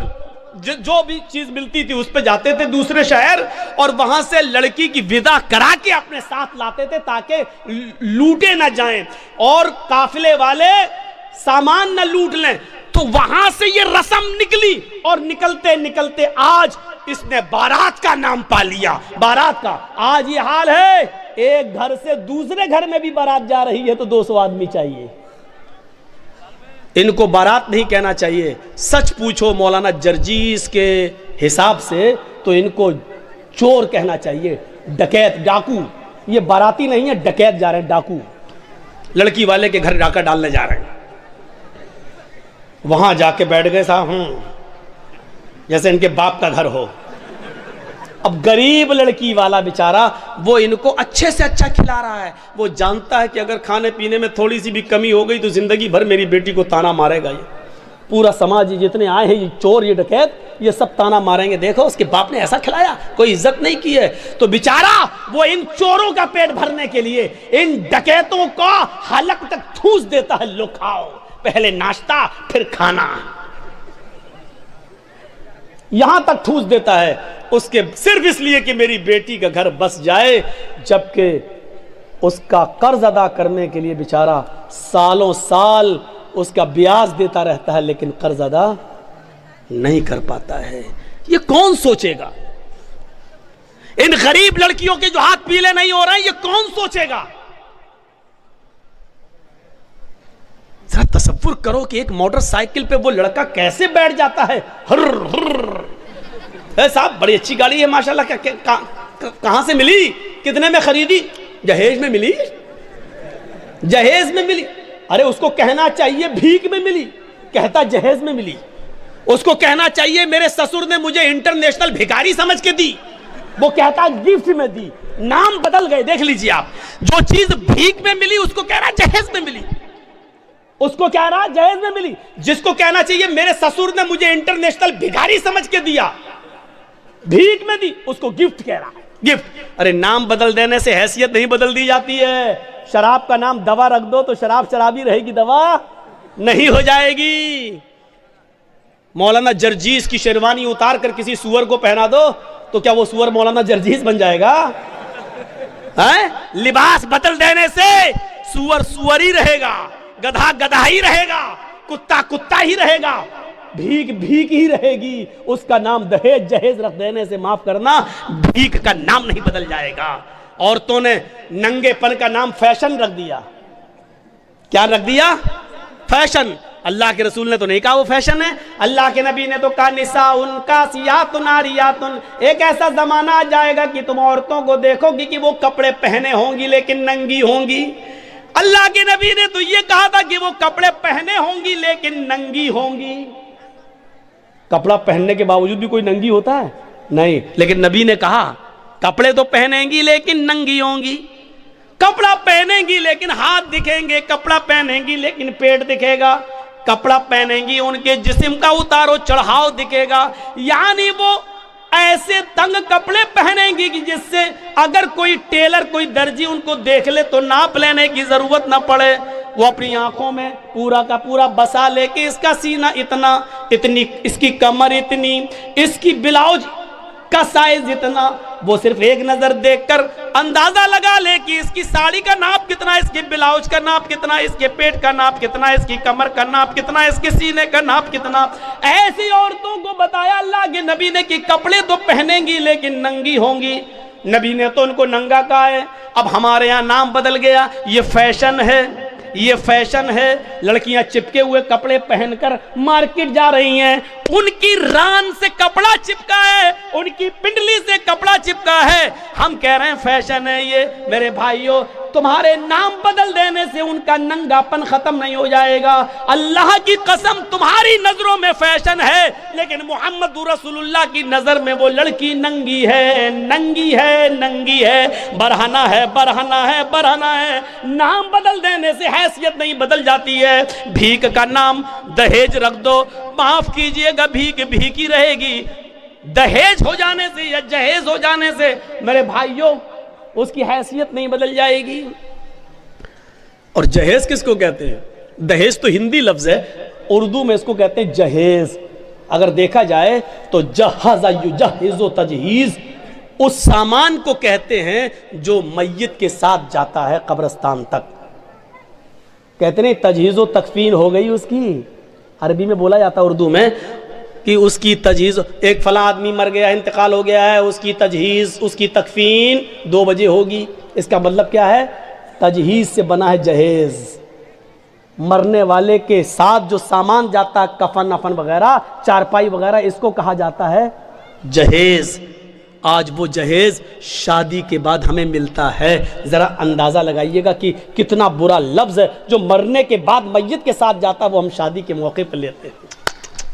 جو بھی چیز ملتی تھی اس پہ جاتے تھے دوسرے شہر, اور وہاں سے لڑکی کی ودا کرا کے اپنے ساتھ لاتے تھے تاکہ لوٹے نہ جائیں اور قافلے والے سامان نہ لوٹ لیں. تو وہاں سے یہ رسم نکلی, اور نکلتے نکلتے آج اس نے بارات کا نام پا لیا. بارات کا آج یہ حال ہے, ایک گھر سے دوسرے گھر میں بھی بارات جا رہی ہے تو 200 آدمی چاہیے. ان کو بارات نہیں کہنا چاہیے. سچ پوچھو مولانا جرجیس کے حساب سے تو ان کو چور کہنا چاہیے, ڈکیت, ڈاکو. یہ باراتی نہیں ہے, ڈکیت جا رہے ہیں, ڈاکو. لڑکی والے کے گھر ڈاکہ ڈالنے جا رہے ہیں. وہاں جا کے بیٹھ گئے صاحب, جیسے ان کے باپ کا گھر ہو. اب غریب لڑکی والا بیچارہ وہ ان کو اچھے سے اچھا کھلا رہا ہے. وہ جانتا ہے کہ اگر کھانے پینے میں تھوڑی سی بھی کمی ہو گئی تو زندگی بھر میری بیٹی کو تانا مارے گا. یہ پورا سماج جتنے آئے ہیں, یہ چور, یہ ڈکیت, یہ سب تانا ماریں گے, دیکھو اس کے باپ نے ایسا کھلایا, کوئی عزت نہیں کی ہے. تو بیچارہ وہ ان چوروں کا پیٹ بھرنے کے لیے ان ڈکیتوں کو حلق تک ٹھوس دیتا ہے, لو کھاؤ, پہلے ناشتہ پھر کھانا, یہاں تک ٹھوس دیتا ہے. اس کے صرف اس لیے کہ میری بیٹی کا گھر بس جائے, جبکہ اس کا قرض ادا کرنے کے لیے بیچارہ سالوں سال اس کا بیاج دیتا رہتا ہے لیکن قرض ادا نہیں کر پاتا ہے. یہ کون سوچے گا؟ ان غریب لڑکیوں کے جو ہاتھ پیلے نہیں ہو رہے ہیں, یہ کون سوچے گا؟ ذرا تصور کرو کہ ایک موٹر سائیکل پہ وہ لڑکا کیسے بیٹھ جاتا ہے. صاحب بڑی اچھی گاڑی ہے ماشاءاللہ, کہاں سے ملی, کتنے میں خریدی؟ جہیز میں ملی, جہیز میں ملی. ارے اس کو کہنا چاہیے بھیک میں ملی, کہتا جہیز میں ملی. اس کو کہنا چاہیے میرے سسر نے مجھے انٹرنیشنل بھکاری سمجھ کے دی, وہ کہتا گفٹ میں دی. نام بدل گئے, دیکھ لیجئے آپ. جو چیز بھیک میں ملی اس کو کہہ رہا جہیز میں ملی, اس کو کہہ رہا جہیز میں ملی. جس کو کہنا چاہیے میرے سسر نے مجھے انٹرنیشنل بھکاری سمجھ کے دیا, بھیک میں دی, اس کو گفٹ کہہ رہا ہے, گفٹ. ارے نام بدل دینے سے حیثیت نہیں بدل دی جاتی ہے. شراب کا نام دوا رکھ دو تو شراب شرابی رہے گی, دوا نہیں ہو جائے گی. مولانا جرجیس کی شیروانی اتار کر کسی سور کو پہنا دو تو کیا وہ سور مولانا جرجیس بن جائے گا؟ لباس بدل دینے سے سور سور ہی رہے گا, گدھا گدھا ہی رہے گا, کتا کتا ہی رہے گا, بھیک بھیک ہی رہے گی. اس کا نام دہیج جہیز رکھ دینے سے معاف کرنا, بھیک کا نام نہیں بدل جائے گا. عورتوں نے ننگے پن کا نام فیشن رکھ دیا. کیا رکھ دیا؟ فیشن. اللہ کے رسول نے تو نہیں کہا وہ فیشن ہے. اللہ کے نبی نے تو کہا نساء کاسیات عاریات, ایک ایسا زمانہ آ جائے گا کہ تم عورتوں کو دیکھو گی کہ وہ کپڑے پہنے ہوں گی لیکن ننگی ہوں گی. اللہ کے نبی نے تو یہ کہا تھا کہ وہ کپڑے پہنے ہوں گی لیکن ننگی ہوں گی. کپڑا پہننے کے باوجود بھی کوئی ننگی ہوتا ہے؟ نہیں. لیکن نبی نے کہا کپڑے تو پہنیں گی لیکن ننگی ہوں گی. کپڑا پہنیں گی لیکن ہاتھ دکھیں گے, کپڑا پہنیں گی لیکن پیٹ دکھے گا, کپڑا پہنیں گی ان کے جسم کا اتارو چڑھاؤ دکھے گا. یعنی وہ ایسے تنگ کپڑے پہنیں گی کہ جس سے اگر کوئی ٹیلر کوئی درجی ان کو دیکھ لے تو ناپ لینے کی ضرورت نہ پڑے. وہ اپنی آنکھوں میں پورا کا پورا بسا لے کے اس کا سینہ اتنا, اتنی اس کی کمر اتنی, اس کی بلاؤز کا سائز اتنا, وہ صرف ایک نظر دیکھ کر اندازہ لگا لے کہ اس کی ساڑی کا ناپ کتنا, اس کی بلاؤز کا ناپ کتنا, اس کے پیٹ کا ناپ کتنا, اس کی کمر کا ناپ کتنا, اس کے سینے کا ناپ کتنا. ایسی عورتوں کو بتایا اللہ کے نبی نے کہ کپڑے تو پہنیں گی لیکن ننگی ہوں گی. نبی نے تو ان کو ننگا کہا ہے. اب ہمارے یہاں نام بدل گیا, یہ فیشن ہے, یہ فیشن ہے. لڑکیاں چپکے ہوئے کپڑے پہن کر مارکیٹ جا رہی ہیں, ان کی ران سے کپڑا چپکا ہے, ان کی پنڈلی سے کپڑا چپکا ہے. ہم کہہ رہے ہیں فیشن ہے یہ. میرے بھائیوں, تمہارے نام بدل دینے سے ان کا ننگا پن ختم نہیں ہو جائے گا. اللہ کی قسم تمہاری نظروں میں فیشن ہے لیکن محمد رسول اللہ کی نظر میں وہ لڑکی ننگی ہے, ننگی ہے, ننگی ہے, برہنہ ہے, برہنہ ہے, برہنہ ہے. نام بدل دینے سے حیثیت نہیں بدل جاتی ہے. بھیک کا نام دہیج رکھ دو, معاف کیجئے گا بھیک بھیک ہی رہے گی. دہیج ہو جانے سے یا جہیز ہو جانے سے میرے بھائیوں اس کی حیثیت نہیں بدل جائے گی. اور جہیز کس کو کہتے ہیں؟ دہیز تو ہندی لفظ ہے, اردو میں اس کو کہتے ہیں جہیز. اگر دیکھا جائے تو جہز یجہز و تجہیز اس سامان کو کہتے ہیں جو میت کے ساتھ جاتا ہے قبرستان تک. کہتے نہیں تجہیز و تکفین ہو گئی اس کی, عربی میں بولا جاتا ہے اردو میں کہ اس کی تجہیز, ایک فلاں آدمی مر گیا, انتقال ہو گیا ہے, اس کی تجہیز, اس کی تکفین 2 بجے ہوگی. اس کا مطلب کیا ہے؟ تجہیز سے بنا ہے جہیز. مرنے والے کے ساتھ جو سامان جاتا ہے, کفن افن وغیرہ, چارپائی وغیرہ, اس کو کہا جاتا ہے جہیز. آج وہ جہیز شادی کے بعد ہمیں ملتا ہے. ذرا اندازہ لگائیے گا کہ کتنا برا لفظ ہے جو مرنے کے بعد میت کے ساتھ جاتا ہے, وہ ہم شادی کے موقع پر لیتے ہیں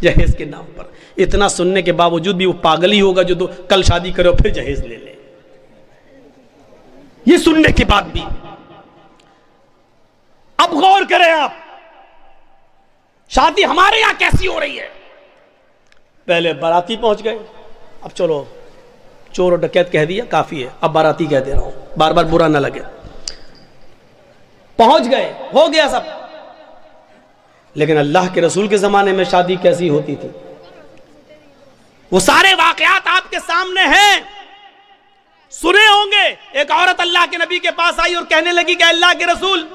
جہیز کے نام پر. اتنا سننے کے باوجود بھی وہ پاگل ہی ہوگا جو کل شادی کرے اور پھر جہیز لے لے. یہ سننے کے بعد بھی. اب غور کریں آپ, شادی ہمارے یہاں کیسی ہو رہی ہے. پہلے باراتی پہنچ گئے, اب چلو چور اور ڈکیت کہہ دیا کافی ہے, اب باراتی کہہ دے رہا ہوں, بار بار برا نہ لگے. پہنچ گئے, ہو گیا سب. لیکن اللہ کے رسول کے زمانے میں شادی کیسی ہوتی تھی؟ وہ سارے واقعات آپ کے سامنے ہیں, سنے ہوں گے. ایک عورت اللہ کے نبی کے پاس آئی اور کہنے لگی کہ اللہ کے رسول,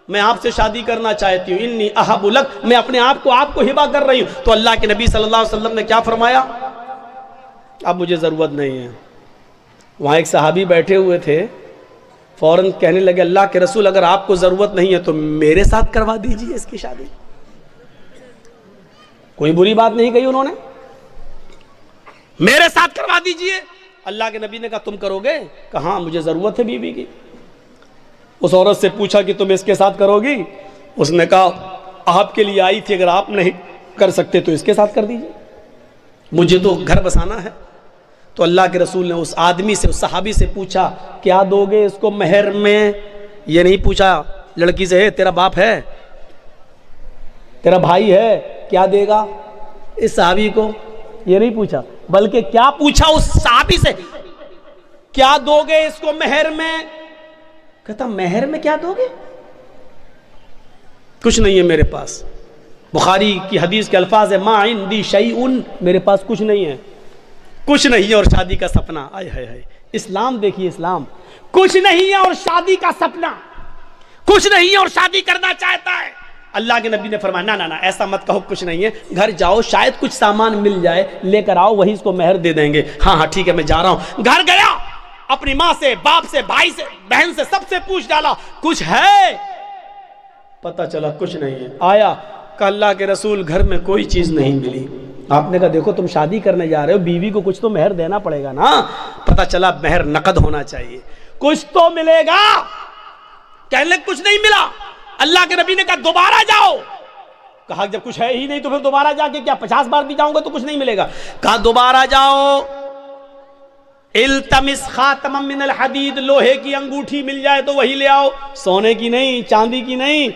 میں آپ سے شادی کرنا چاہتی ہوں, انی احب لک, میں اپنے آپ کو ہبہ کر رہی ہوں. تو اللہ کے نبی صلی اللہ علیہ وسلم نے کیا فرمایا؟ اب مجھے ضرورت نہیں ہے. وہاں ایک صحابی بیٹھے ہوئے تھے, فوراً کہنے لگے اللہ کے رسول اگر آپ کو ضرورت نہیں ہے تو میرے ساتھ کروا دیجئے اس کی شادی. کوئی بری بات نہیں کہی انہوں نے, میرے ساتھ کروا دیجئے. اللہ کے نبی نے کہا تم کرو گے؟ کہا مجھے ضرورت ہے بیوی کی. اس عورت سے پوچھا کہ تم اس کے ساتھ کرو گی؟ اس نے کہا آپ کے لیے آئی تھی, اگر آپ نہیں کر سکتے تو اس کے ساتھ کر دیجئے, مجھے تو گھر بسانا ہے. تو اللہ کے رسول نے اس آدمی سے, اس صحابی سے پوچھا کیا دو گے اس کو مہر میں؟ یہ نہیں پوچھا لڑکی سے تیرا باپ ہے, تیرا بھائی ہے, کیا دے گا اس صحابی کو, یہ نہیں پوچھا, بلکہ کیا پوچھا اس صحابی سے, کیا دو گے اس کو مہر میں؟ کہتا مہر میں کیا دو گے؟ کچھ نہیں ہے میرے پاس. بخاری کی حدیث کے الفاظ ہے ما عندی شیء, میرے پاس کچھ نہیں ہے, کچھ نہیں ہے اور شادی کا سپنا. آئے ہائے ہائے, اسلام دیکھیے, اسلام کچھ نہیں ہے اور شادی کا سپنا, کچھ نہیں ہے اور شادی کرنا چاہتا ہے. اللہ کے نبی نے فرمایا نہ ایسا مت کہو, کچھ نہیں ہے, گھر جاؤ شاید کچھ سامان مل جائے, لے کر آؤ, وہی اس کو مہر دے دیں گے. ہاں ٹھیک ہے میں جا رہا ہوں. گھر گیا, اپنی ماں سے, باپ سے, بھائی سے, بہن سے, سب سے پوچھ ڈالا کچھ ہے؟ پتہ چلا کچھ نہیں ہے. آیا کہ اللہ کے رسول گھر میں کوئی چیز نہیں ملی. آپ نے کہا دیکھو تم شادی کرنے جا رہے ہو, بیوی کو کچھ تو مہر دینا پڑے گا نا. پتہ چلا مہر نقد ہونا چاہیے, کچھ تو ملے گا. کہنے لگے کچھ نہیں ملا. اللہ کے نبی نے کہا دوبارہ جاؤ. کہا جب کچھ ہے ہی نہیں تو پھر دوبارہ جا کے کیا 50 بار بھی جاؤں گا تو کچھ نہیں ملے گا. کہا دوبارہ جاؤ, التمس خاتما من الحدید, لوہے کی انگوٹھی مل جائے تو وہی لے آؤ, سونے کی نہیں, چاندی کی نہیں,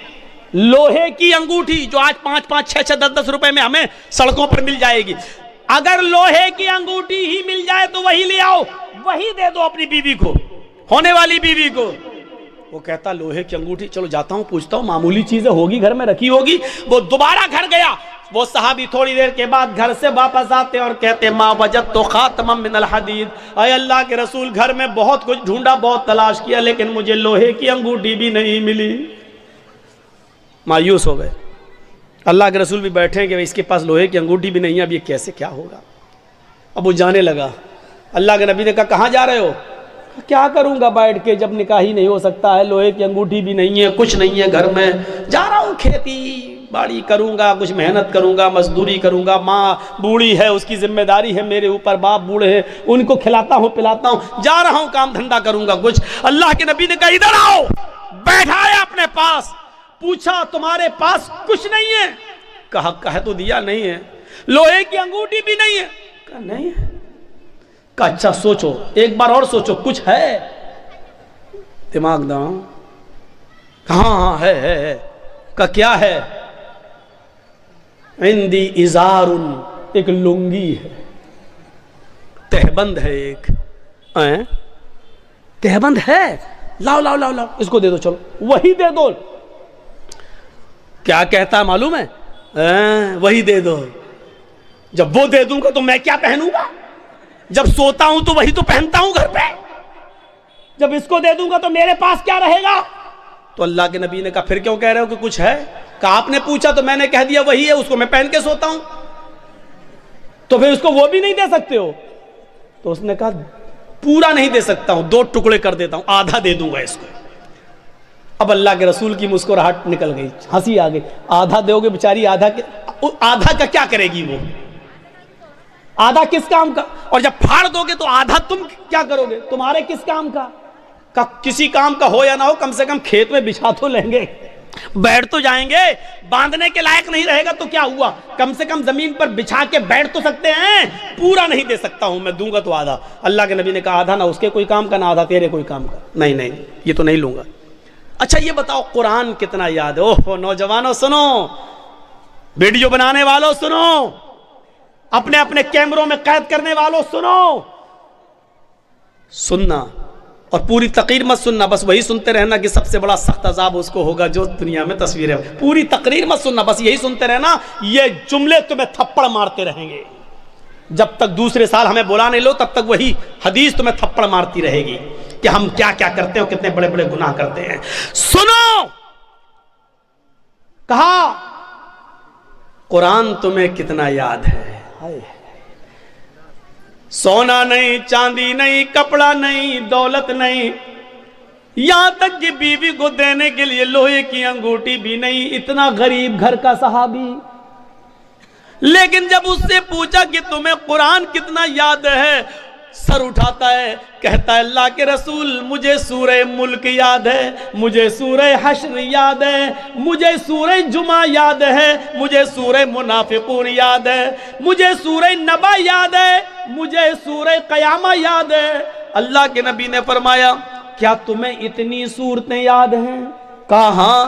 لوہے کی انگوٹھی جو آج 5-5, 6-6, 10-10 روپے میں ہمیں سڑکوں پر مل جائے گی. اگر لوہے کی انگوٹھی ہی مل جائے تو وہی لے آؤ, وہی دے دو اپنی بیوی کو, ہونے والی بیوی کو. وہ کہتا لوہے کی انگوٹھی, چلو جاتا ہوں پوچھتا ہوں, معمولی چیزیں ہوگی گھر میں رکھی ہوگی. وہ دوبارہ گھر گیا. وہ صحابی تھوڑی دیر کے بعد گھر سے واپس آتے اور کہتے ما وجدت خاتما من الحدید, اے اللہ کے رسول گھر میں بہت کچھ ڈھونڈا, بہت تلاش کیا, لیکن مجھے لوہے کی انگوٹھی بھی نہیں ملی. مایوس ہو گئے. اللہ کے رسول بھی بیٹھے کہ اس کے پاس لوہے کی انگوٹھی بھی نہیں ہے, اب یہ کیسے کیا ہوگا. اب وہ جانے لگا. اللہ کے نبی نے کہا کہاں جا رہے ہو؟ کیا کروں گا بیٹھ کے, جب نکاح ہی نہیں ہو سکتا ہے, لوہے کی انگوٹھی بھی نہیں ہے, کچھ نہیں ہے گھر میں, جا رہا ہوں کھیتی باڑی کروں گا, کچھ محنت کروں گا, مزدوری کروں گا, ماں بوڑھی ہے اس کی ذمہ داری ہے میرے اوپر, باپ بوڑھے ہیں ان کو کھلاتا ہوں پلاتا ہوں, جا رہا ہوں کام دھندا کروں گا کچھ. اللہ کے نبی نے کہا ادھر آؤ. بیٹھایا اپنے پاس, پوچھا تمہارے پاس کچھ نہیں ہے؟ کہا کہہ تو دیا نہیں ہے. لوہے کی انگوٹھی بھی نہیں ہے؟ کہا نہیں ہے. کہا اچھا سوچو, ایک بار اور سوچو, کچھ ہے؟ دماغ داؤ. کہاں ہے. کہا کیا ہے؟ عندی ازار, ایک لنگی ہے, تہبند ہے, ایک تہبند ہے, لاؤ لاؤ لاؤ لاؤ, اس کو دے دو, چلو وہی دے دو. کیا کہتا ہے معلوم ہے؟ وہی دے دو. جب وہ دے دوں گا تو میں کیا پہنوں گا؟ جب سوتا ہوں تو وہی تو پہنتا ہوں گھر پہ. جب اس کو دے دوں گا تو میرے پاس کیا رہے گا؟ تو اللہ کے نبی نے کہا پھر کیوں کہہ رہے ہو کہ کچھ ہے؟ کہا آپ نے پوچھا تو میں نے کہہ دیا وہی ہے، اس کو میں پہن کے سوتا ہوں. تو پھر اس کو وہ بھی نہیں دے سکتے ہو؟ تو اس نے کہا پورا نہیں دے سکتا ہوں، 2 ٹکڑے کر دیتا ہوں، آدھا دے دوں گا اس کو. اب اللہ کے رسول کی مسکراہٹ نکل گئی، ہنسی آ گئی. آدھا دو گے بیچاری، آدھا کا کیا کرے گی وہ؟ آدھا کس کام کا؟ اور جب پھاڑ دو گے تو آدھا تم کیا کرو گے؟ تمہارے کس کام کا؟ کسی کام کا ہو یا نہ ہو، کم سے کم کھیت میں بچھا تو لیں گے، بیٹھ تو جائیں گے. باندھنے کے لائق نہیں رہے گا تو کیا ہوا؟ کم سے کم زمین پر بچھا کے بیٹھ تو سکتے ہیں. پورا نہیں دے سکتا ہوں میں، دوں گا تو آدھا. اللہ کے نبی نے کہا آدھا نہ اس کے کوئی کام کا، نہ آدھا تیرے کوئی کام کا. نہیں یہ تو نہیں لوں گا. اچھا یہ بتاؤ قرآن کتنا یاد ہے؟ اوہ نوجوانوں سنو، ویڈیو بنانے والوں سنو، اپنے اپنے کیمروں میں قید کرنے والوں سنو. سننا اور پوری تقریر مت سننا، بس وہی سنتے رہنا کہ سب سے بڑا سخت عذاب اس کو ہوگا جو دنیا میں تصویریں. پوری تقریر مت سننا، بس یہی سنتے رہنا. یہ جملے تمہیں تھپڑ مارتے رہیں گے جب تک دوسرے سال ہمیں بلا نہیں لو، تب تک وہی حدیث تمہیں تھپڑ مارتی رہے گی کہ ہم کیا کیا کرتے ہیں، کتنے بڑے بڑے گناہ کرتے ہیں. سنو، کہا قرآن تمہیں کتنا یاد ہے. سونا نہیں، چاندی نہیں، کپڑا نہیں، دولت نہیں، یہاں تک کہ بیوی کو دینے کے لیے لوہے کی انگوٹھی بھی نہیں. اتنا غریب گھر کا صحابی، لیکن جب اس سے پوچھا کہ تمہیں قرآن کتنا یاد ہے، سر اٹھاتا ہے، کہتا ہے اللہ کے رسول مجھے سورہ ملک یاد ہے، مجھے سورہ حشر یاد ہے، مجھے سورہ جمعہ یاد ہے، مجھے سورہ منافقون یاد ہے، مجھے سورہ نبا یاد ہے، مجھے سورہ قیامہ یاد ہے. اللہ کے نبی نے فرمایا کیا تمہیں اتنی صورتیں یاد ہیں؟ کہا ہاں.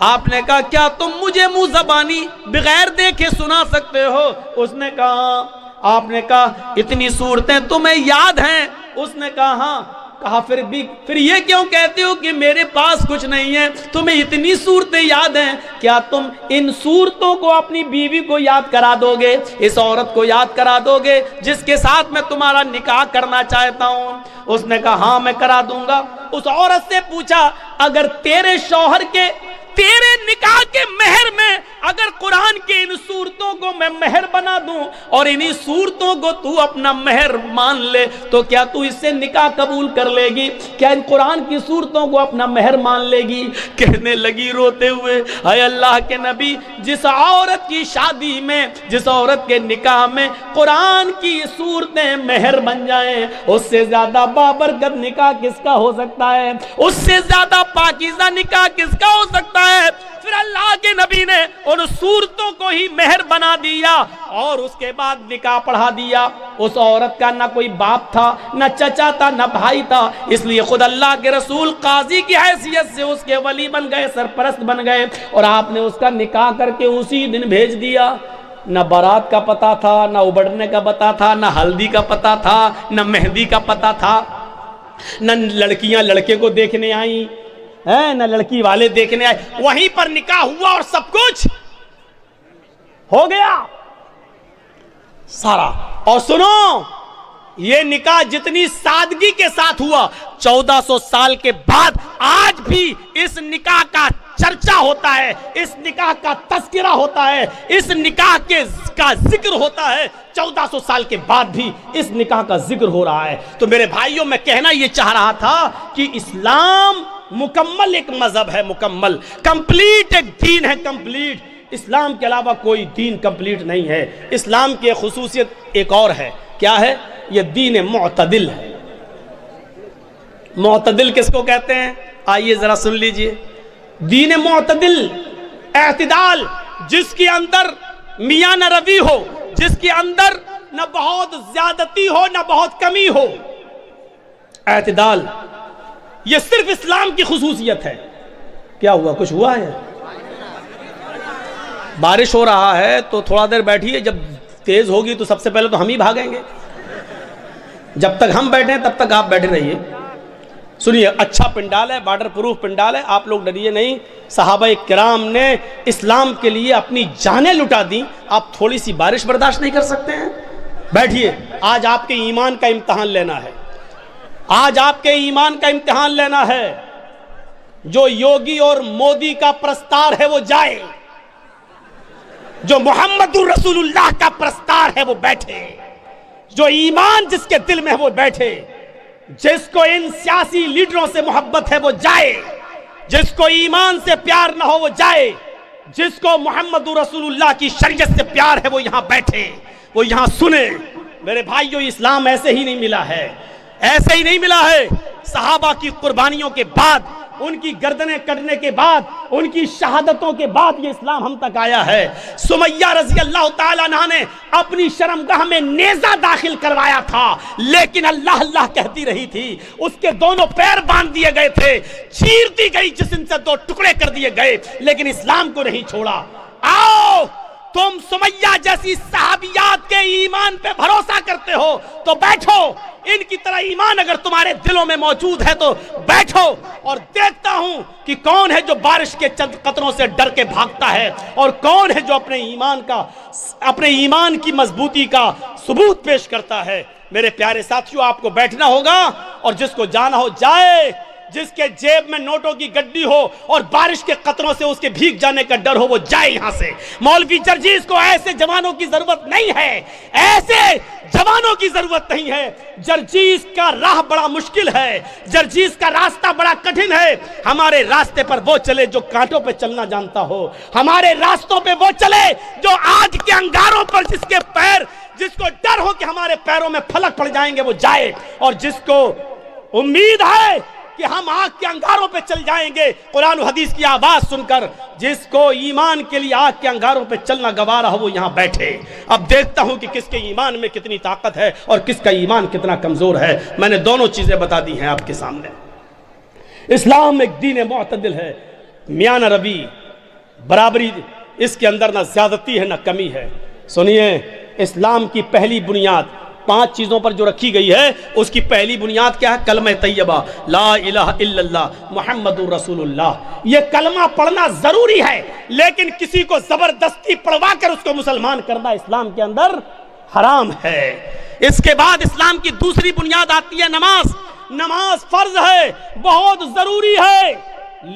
آپ نے کہا کیا تم مجھے منہ زبانی بغیر دیکھے سنا سکتے ہو؟ اس نے کہا ہاں. آپ نے کہا اتنی صورتیں تمہیں یاد ہیں؟ اس نے کہا ہاں. کہا پھر یہ کیوں کہتے ہو کہ میرے پاس کچھ نہیں ہے؟ تمہیں اتنی صورتیں یاد ہیں، کیا تم ان صورتوں کو اپنی بیوی کو یاد کرا دو گے؟ اس عورت کو یاد کرا دو گے جس کے ساتھ میں تمہارا نکاح کرنا چاہتا ہوں؟ اس نے کہا ہاں میں کرا دوں گا. اس عورت سے پوچھا اگر تیرے شوہر کے تیرے نکاح کے مہر میں اگر قرآن کے ان صورتوں کو میں مہر بنا دوں اور انہی صورتوں کو تو اپنا مہر مان لے تو کیا تو اس سے نکاح قبول کر لے گی؟ کیا ان قرآن کی صورتوں کو اپنا مہر مان لے گی؟ کہنے لگی روتے ہوئے اے اللہ کے نبی، جس عورت کی شادی میں، جس عورت کے نکاح میں قرآن کی صورتیں مہر بن جائیں، اس سے زیادہ بابرکت نکاح کس کا ہو سکتا ہے؟ اس سے زیادہ پاکیزہ نکاح کس کا ہو سکتا ہے؟ پھر اللہ کے نبی نے ان صورتوں کو ہی مہر بنا دیا اور اس کے بعد نکاح پڑھا دیا. اس عورت کا نہ کوئی باپ تھا، نہ چچا تھا، نہ بھائی تھا، اس لیے خود اللہ کے رسول قاضی کی حیثیت سے اس کے ولی بن گئے، سرپرست بن گئے، اور آپ نے اس کا نکاح کر کے اسی دن بھیج دیا. نہ بارات کا پتہ تھا، نہ ابڑنے کا پتہ تھا، نہ ہلدی کا پتہ تھا، نہ مہندی کا پتہ تھا، نہ لڑکیاں لڑکے کو دیکھنے آئیں، نہ لڑکی والے دیکھنے آئے. وہیں پر نکاح ہوا اور سب کچھ ہو گیا سارا. اور سنو، یہ نکاح جتنی سادگی کے ساتھ ہوا، 1400 سال کے بعد آج بھی اس نکاح کا چرچا ہوتا ہے، اس نکاح کا تذکرہ ہوتا ہے، اس نکاح کا ذکر ہوتا ہے. 1400 سال کے بعد بھی اس نکاح کا ذکر ہو رہا ہے. تو میرے بھائیوں، میں کہنا یہ چاہ رہا تھا کہ اسلام مکمل ایک مذہب ہے، مکمل کمپلیٹ ایک دین ہے، کمپلیٹ. اسلام کے علاوہ کوئی دین کمپلیٹ نہیں ہے. اسلام کی خصوصیت ایک اور ہے. کیا ہے؟ یہ دین معتدل ہے. معتدل کس کو کہتے ہیں؟ آئیے ذرا سن لیجئے. دین معتدل، اعتدال، جس کے اندر میاں نہ روی ہو، جس کے اندر نہ بہت زیادتی ہو نہ بہت کمی ہو. اعتدال، یہ صرف اسلام کی خصوصیت ہے. کیا ہوا؟ کچھ ہوا ہے؟ بارش ہو رہا ہے تو تھوڑا دیر بیٹھیے، جب تیز ہوگی تو سب سے پہلے تو ہم ہی بھاگیں گے. جب تک ہم بیٹھیں تب تک آپ بیٹھے رہیے. سنیے، اچھا پنڈال ہے، بارڈر پروف پنڈال ہے، آپ لوگ ڈریے نہیں. صحابہ کرام نے اسلام کے لیے اپنی جانیں لٹا دیں، آپ تھوڑی سی بارش برداشت نہیں کر سکتے ہیں؟ بیٹھیے، آج آپ کے ایمان کا امتحان لینا ہے. آج آپ کے ایمان کا امتحان لینا ہے. جو یوگی اور مودی کا پرستار ہے وہ جائے، جو محمد رسول اللہ کا پرستار ہے وہ بیٹھے، جو ایمان جس کے دل میں ہے وہ بیٹھے. جس کو ان سیاسی لیڈروں سے محبت ہے وہ جائے، جس کو ایمان سے پیار نہ ہو وہ جائے، جس کو محمد رسول اللہ کی شریعت سے پیار ہے وہ یہاں بیٹھے، وہ یہاں سنے. میرے بھائیو، اسلام ایسے ہی نہیں ملا ہے، ایسے ہی نہیں ملا ہے. صحابہ کی قربانیوں کے بعد، ان کی گردنیں کٹنے کے بعد، ان کی شہادتوں کے بعد یہ اسلام ہم تک آیا ہے. سمیہ رضی اللہ تعالیٰ عنہ نے اپنی شرمگاہ میں نیزہ داخل کروایا تھا، لیکن اللہ اللہ کہتی رہی تھی. اس کے دونوں پیر باندھ دیے گئے تھے، چیر دی گئی، جسم سے دو ٹکڑے کر دیے گئے، لیکن اسلام کو نہیں چھوڑا. آؤ، تم سمیہ جیسی صحابیات کے ایمان پہ بھروسہ کرتے ہو تو بیٹھو. ان کی طرح ایمان اگر تمہارے دلوں میں موجود ہے تو بیٹھو، اور دیکھتا ہوں کہ کون ہے جو بارش کے چند قطروں سے ڈر کے بھاگتا ہے، اور کون ہے جو اپنے ایمان کی مضبوطی کا ثبوت پیش کرتا ہے. میرے پیارے ساتھیوں، آپ کو بیٹھنا ہوگا، اور جس کو جانا ہو جائے. جس کے جیب میں نوٹوں کی گڈی ہو اور بارش کے قطروں سے اس کے بھیگ جانے کا ڈر ہو وہ جائے یہاں سے. مولوی جرجیز کو ایسے جوانوں کی ضرورت نہیں ہے، ایسے جوانوں کی ضرورت نہیں ہے. جرجیز کا راہ بڑا مشکل ہے، جرجیز کا راستہ بڑا کٹھن ہے. ہمارے راستے پر وہ چلے جو کانٹوں پہ چلنا جانتا ہو، ہمارے راستوں پہ وہ چلے جو آگ کے انگاروں پر جس کو ڈر ہو کہ ہمارے پیروں میں پھلک پڑ جائیں گے وہ جائے. اور جس کو امید ہے کہ ہم آگ کے انگاروں پہ چل جائیں گے قرآن و حدیث کی آواز سن کر، جس کو ایمان کے لیے آگ کے انگاروں پہ چلنا گوارا ہو وہ یہاں بیٹھے. اب دیکھتا ہوں کہ کس کے ایمان میں کتنی طاقت ہے اور کس کا ایمان کتنا کمزور ہے. میں نے دونوں چیزیں بتا دی ہیں آپ کے سامنے. اسلام ایک دین معتدل ہے، میاں نہ روی، برابری، اس کے اندر نہ زیادتی ہے نہ کمی ہے. سنیے، اسلام کی پہلی بنیاد 5 چیزوں پر جو رکھی گئی ہے، اس کی پہلی بنیاد کیا ہے؟ کلمہ طیبہ، لا الہ الا اللہ محمد رسول اللہ. یہ کلمہ پڑھنا ضروری ہے، لیکن کسی کو زبردستی پڑھوا کر اس کو مسلمان کرنا اسلام کے اندر حرام ہے. اس کے بعد اسلام کی دوسری بنیاد آتی ہے نماز. نماز فرض ہے، بہت ضروری ہے،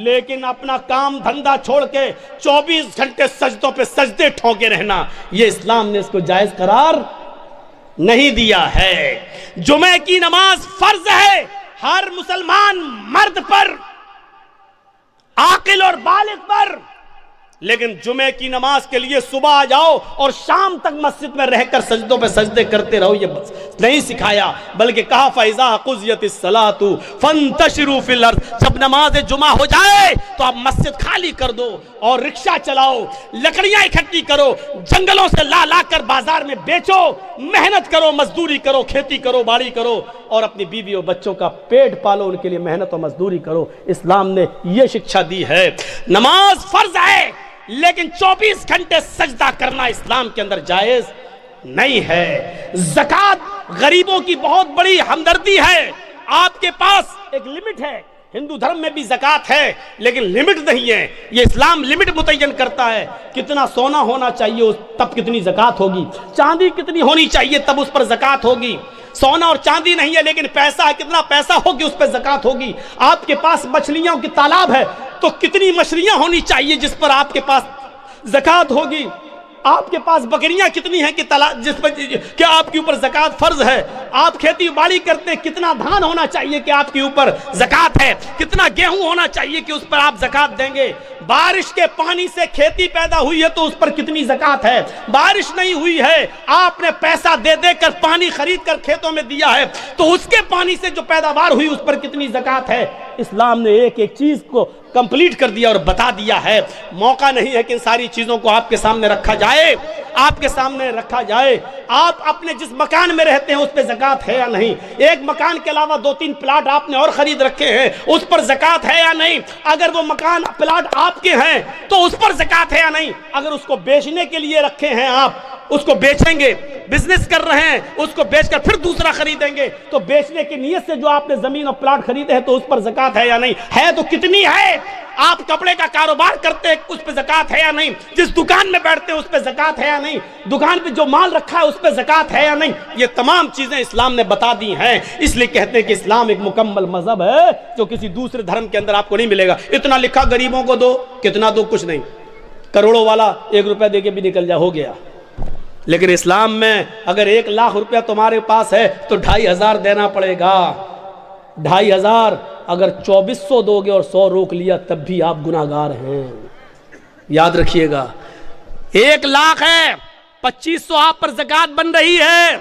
لیکن اپنا کام دھندا چھوڑ کے 24 گھنٹے سجدوں پہ سجدے ٹھونکے رہنا، یہ اسلام نے اس کو جائز قرار نہیں دیا ہے. جمعہ کی نماز فرض ہے ہر مسلمان مرد پر، عاقل اور بالغ پر، لیکن جمعہ کی نماز کے لیے صبح آ جاؤ اور شام تک مسجد میں رہ کر سجدوں پہ سجدے کرتے رہو، یہ نہیں سکھایا. بلکہ کہا فَإِذَا قُضِيَتِ الصَّلَاةُ فَانتَشِرُوا فِي الْأَرْضِ. جب نماز جمعہ ہو جائے تو آپ مسجد خالی کر دو اور رکشہ چلاؤ، لکڑیاں اکٹھی کرو، جنگلوں سے لا کر بازار میں بیچو، محنت کرو، مزدوری کرو، کھیتی کرو، باڑی کرو، اور اپنی بیوی اور بچوں کا پیٹ پالو، ان کے لیے محنت اور مزدوری کرو. اسلام نے یہ شکشا دی ہے. نماز فرض ہے، لیکن 24 گھنٹے سجدہ کرنا اسلام کے اندر جائز نہیں ہے. زکوٰۃ غریبوں کی بہت بڑی ہمدردی ہے. آپ کے پاس ایک لمٹ ہے، ہندو دھرم میں بھی زکوٰۃ ہے لیکن لمٹ نہیں ہے. یہ اسلام لمٹ متعین کرتا ہے. کتنا سونا ہونا چاہیے تب کتنی زکوٰۃ ہوگی، چاندی کتنی ہونی چاہیے تب اس پر زکوٰۃ ہوگی. سونا اور چاندی نہیں ہے لیکن پیسہ ہے، کتنا پیسہ ہوگی اس پہ زکوٰۃ ہوگی. آپ کے پاس مچھلیوں کی تالاب ہے تو کتنی مچھلیاں ہونی چاہیے جس پر آپ کے پاس زکوٰۃ ہوگی. آپ کے پاس بکریاں کتنی ہیں کہ جس پر کیا آپ کے اوپر زکوٰۃ فرض ہے. آپ کھیتی باڑی کرتے ہیں، کتنا دھان ہونا چاہیے کہ آپ کے اوپر زکوٰۃ ہے، کتنا گیہوں ہونا چاہیے کہ اس پر آپ زکوٰۃ دیں گے. بارش کے پانی سے کھیتی پیدا ہوئی ہے تو اس پر کتنی زکوٰۃ ہے. بارش نہیں ہوئی ہے، آپ نے پیسہ دے کر پانی خرید کر کھیتوں میں دیا ہے تو اس کے پانی سے جو پیداوار ہوئی اس پر کتنی زکوٰۃ ہے. اسلام نے ایک ایک چیز کو کمپلیٹ کر دیا اور بتا دیا ہے. موقع نہیں ہے کہ ان ساری چیزوں کو آپ کے سامنے رکھا جائے، آپ کے سامنے رکھا جائے. آپ اپنے جس مکان میں رہتے ہیں اس پہ زکوٰۃ ہے یا نہیں؟ ایک مکان کے علاوہ 2-3 پلاٹ آپ نے اور خرید رکھے ہیں، اس پر زکوٰۃ ہے یا نہیں؟ اگر وہ مکان پلاٹ آپ کے ہیں تو اس پر زکوٰۃ ہے یا نہیں؟ اگر اس کو بیچنے کے لیے رکھے ہیں آپ اس کو بیچیں گے, بزنس کر رہے ہیں, اس کو بیچ کر پھر دوسرا خریدیں گے, تو بیچنے کی نیت سے جو آپ نے زمین اور پلاٹ خریدے ہیں تو اس پر زکوٰۃ ہے یا نہیں ہے؟ تو کتنی ہے؟ آپ کپڑے کا کاروبار کرتے ہیں اس پہ زکوٰۃ ہے یا نہیں؟ جس دکان میں بیٹھتے ہیں اس پہ زکوٰۃ ہے یا نہیں؟ دکان پہ جو مال رکھا ہے اس پہ زکوٰۃ ہے یا نہیں؟ یہ تمام چیزیں اسلام نے بتا دی ہیں. اس لیے کہتے ہیں کہ اسلام ایک مکمل مذہب ہے جو کسی دوسرے دھرم کے اندر آپ کو نہیں ملے گا. اتنا لکھا غریبوں کو دو, کتنا دو؟ کچھ نہیں. کروڑوں والا 1 روپیہ دے کے بھی نکل جا, ہو گیا. لیکن اسلام میں اگر 1 لاکھ روپیہ تمہارے پاس ہے تو 2500 دینا پڑے گا. 2500 اگر 2400 دو گے اور 100 روک لیا تب بھی آپ گناہگار ہیں. یاد رکھیے گا, 1 لاکھ ہے, 2500 آپ پر زکوٰۃ بن رہی ہے.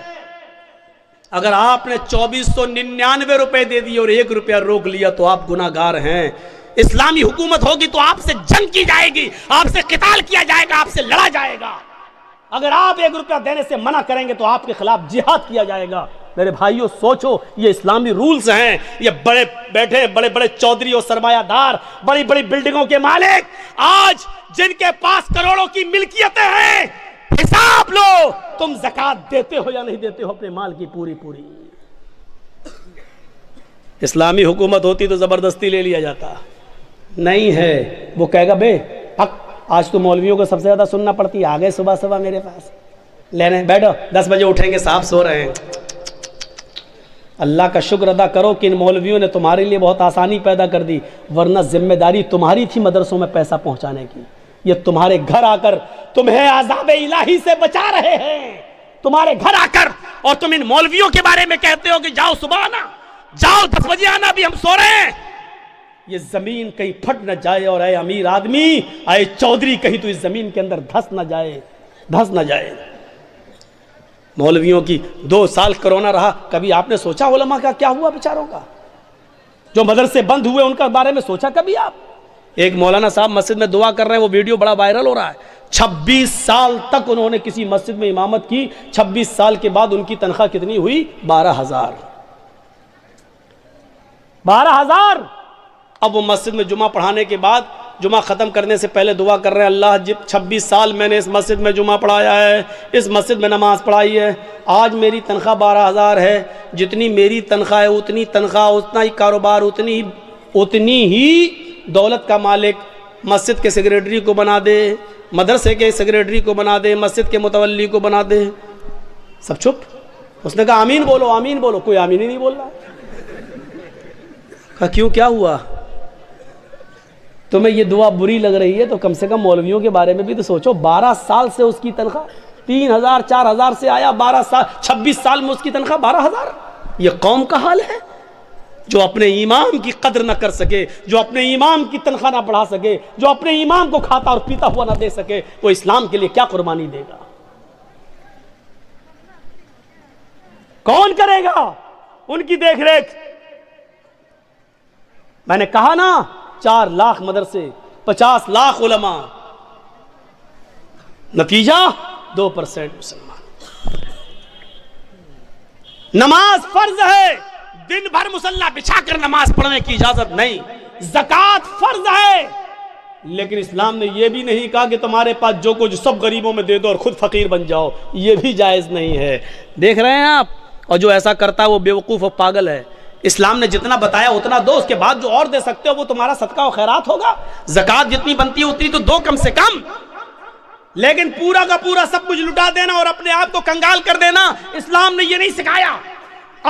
اگر آپ نے 2499 روپے دے دیے اور 1 روپیہ روک لیا تو آپ گناہگار ہیں. اسلامی حکومت ہوگی تو آپ سے جنگ کی جائے گی, آپ سے قتال کیا جائے گا, آپ سے لڑا جائے گا. اگر آپ 1 روپیہ دینے سے منع کریں گے تو آپ کے خلاف جہاد کیا جائے گا. میرے بھائیوں سوچو, یہ اسلامی رولز ہیں. یہ بڑے بیٹھے بڑے بڑے چودھری اور سرمایہ دار, بڑی بڑی بلڈنگوں کے مالک, آج جن کے پاس کروڑوں کی ملکیتیں ہیں, حساب لو تم زکوٰۃ دیتے ہو یا نہیں دیتے ہو اپنے مال کی پوری پوری. اسلامی حکومت ہوتی تو زبردستی لے لیا جاتا, نہیں ہے. وہ کہے گا بے حق آج تو مولویوں کو سب سے زیادہ سننا پڑتی ہے, آ گئے صبح صبح میرے پاس لینے, بیٹھو 10 بجے اٹھیں گے, صاحب سو رہے ہیں. اللہ کا شکر ادا کرو کہ ان مولویوں نے تمہارے لیے بہت آسانی پیدا کر دی, ورنہ ذمہ داری تمہاری تھی مدرسوں میں پیسہ پہنچانے کی. یہ تمہارے گھر آ کر تمہیں عذاب الہی سے بچا رہے ہیں, تمہارے گھر آ کر. اور تم ان مولویوں کے بارے میں کہتے ہو کہ جاؤ صبح آنا, جاؤ 10 بجے آنا, ابھی ہم سو رہے ہیں. یہ زمین کہیں پھٹ نہ جائے, اور اے امیر آدمی, اے چودھری, کہیں تو اس زمین کے اندر دھس نہ جائے, دھس نہ جائے. مولویوں کی 2 سال کرونا رہا, کبھی آپ نے سوچا علماء کا کیا ہوا بیچاروں کا؟ جو مدرسے بند ہوئے ان کا بارے میں سوچا کبھی آپ؟ ایک مولانا صاحب مسجد میں دعا کر رہے ہیں, وہ ویڈیو بڑا وائرل ہو رہا ہے. 26 سال تک انہوں نے کسی مسجد میں امامت کی, 26 سال کے بعد ان کی تنخواہ کتنی ہوئی؟ 12,000. 12,000. اب وہ مسجد میں جمعہ پڑھانے کے بعد, جمعہ ختم کرنے سے پہلے دعا کر رہے ہیں, اللہ جب 26 سال میں نے اس مسجد میں جمعہ پڑھایا ہے, اس مسجد میں نماز پڑھائی ہے, آج میری تنخواہ 12,000 ہے. جتنی میری تنخواہ ہے اتنی تنخواہ, اتنا ہی کاروبار, اتنی ہی دولت کا مالک مسجد کے سیکریٹری کو بنا دے, مدرسے کے سیکریٹری کو بنا دے, مسجد کے متولی کو بنا دے. سب چپ. اس نے کہا آمین بولو, آمین بولو. کوئی آمین ہی نہیں بول رہا. کہا کیوں, کیا ہوا؟ تمہیں یہ دعا بری لگ رہی ہے تو کم سے کم مولویوں کے بارے میں بھی تو سوچو. 12 سال سے اس کی تنخواہ 3,000 4,000 سے آیا, 12 سال 26 سال میں اس کی تنخواہ 12,000. یہ قوم کا حال ہے جو اپنے امام کی قدر نہ کر سکے, جو اپنے امام کی تنخواہ نہ بڑھا سکے, جو اپنے امام کو کھاتا اور پیتا ہوا نہ دے سکے, وہ اسلام کے لیے کیا قربانی دے گا؟ کون کرے گا ان کی دیکھ ریکھ؟ میں نے کہا نا, 4 لاکھ مدرسے, 50 لاکھ علماء, نتیجہ 2% مسلمان. نماز فرض ہے, دن بھر مصلی بچھا کر نماز پڑھنے کی اجازت نہیں. زکوٰۃ فرض ہے, لیکن اسلام نے یہ بھی نہیں کہا کہ تمہارے پاس جو کچھ سب غریبوں میں دے دو اور خود فقیر بن جاؤ. یہ بھی جائز نہیں ہے. دیکھ رہے ہیں آپ, اور جو ایسا کرتا ہے وہ بیوقوف اور پاگل ہے. اسلام نے جتنا بتایا اتنا دو, اس کے بعد جو اور دے سکتے ہو وہ تمہارا صدقہ و خیرات ہوگا. زکوٰۃ جتنی بنتی ہے اتنی تو دو کم سے کم, لیکن پورا کا پورا سب کچھ لٹا دینا اور اپنے آپ کو کنگال کر دینا, اسلام نے یہ نہیں سکھایا.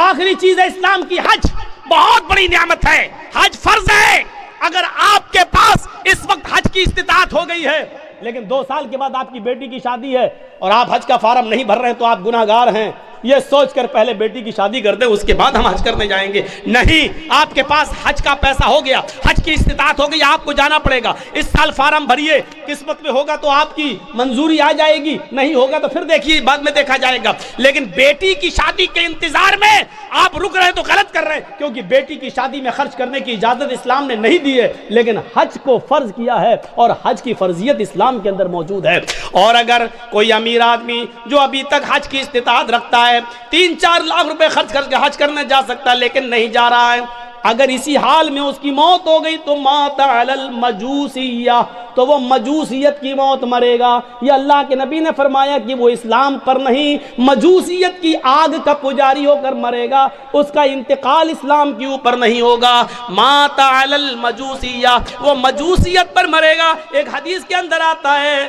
آخری چیز ہے اسلام کی حج, بہت بڑی نعمت ہے. حج فرض ہے. اگر آپ کے پاس اس وقت حج کی استطاعت ہو گئی ہے, لیکن 2 سال کے بعد آپ کی بیٹی کی شادی ہے اور آپ حج کا فارم نہیں بھر رہے تو آپ گناہگار ہیں. یہ سوچ کر پہلے بیٹی کی شادی کر دیں, اس کے بعد ہم حج کرنے جائیں گے. نہیں, آپ کے پاس حج کا پیسہ ہو گیا, حج کی استطاعت ہو گئی, آپ کو جانا پڑے گا. اس سال فارم بھریے, قسمت میں ہوگا تو آپ کی منظوری آ جائے گی, نہیں ہوگا تو پھر دیکھیے بعد میں دیکھا جائے گا. لیکن بیٹی کی شادی کے انتظار میں آپ رک رہے تو غلط کر رہے ہیں, کیونکہ بیٹی کی شادی میں خرچ کرنے کی اجازت اسلام نے نہیں دی ہے, لیکن حج کو فرض کیا ہے اور حج کی فرضیت اسلام کے اندر موجود ہے. اور اگر کوئی امیر آدمی جو ابھی تک حج کی استطاعت رکھتا ہے, 3-4 لاکھ روپے خرچ کر کے حج کرنے جا سکتا ہے لیکن نہیں جا رہا ہے, اگر اسی حال میں اس کی موت ہو گئی تو مات علی المجوسیہ، تو وہ مجوسیت کی موت مرے گا۔ یہ اللہ کے نبی نے فرمایا کہ وہ اسلام پر نہیں، مجوسیت کی آگ کا پجاری ہو کر مرے گا، اس کا انتقال اسلام کے اوپر نہیں ہوگا۔ مات علی المجوسیہ، وہ مجوسیت پر مرے گا۔ ایک حدیث کے اندر آتا ہے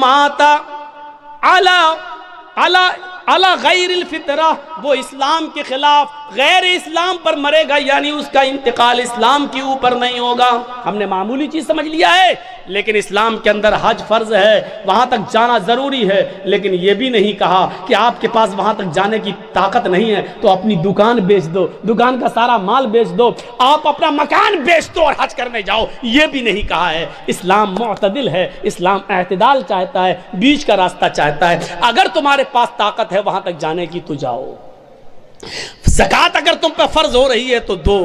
مات علی غیر الفطرہ، وہ اسلام کے خلاف غیر اسلام پر مرے گا، یعنی اس کا انتقال اسلام کے اوپر نہیں ہوگا۔ ہم نے معمولی چیز سمجھ لیا ہے، لیکن اسلام کے اندر حج فرض ہے، وہاں تک جانا ضروری ہے، لیکن یہ بھی نہیں کہا کہ آپ کے پاس وہاں تک جانے کی طاقت نہیں ہے تو اپنی دکان بیچ دو، دکان کا سارا مال بیچ دو، آپ اپنا مکان بیچ دو اور حج کرنے جاؤ، یہ بھی نہیں کہا ہے۔ اسلام معتدل ہے، اسلام اعتدال چاہتا ہے، بیچ کا راستہ چاہتا ہے۔ اگر تمہارے پاس طاقت ہے وہاں تک جانے کی تو جاؤ، زکوٰۃ اگر تم پہ فرض ہو رہی ہے تو دو،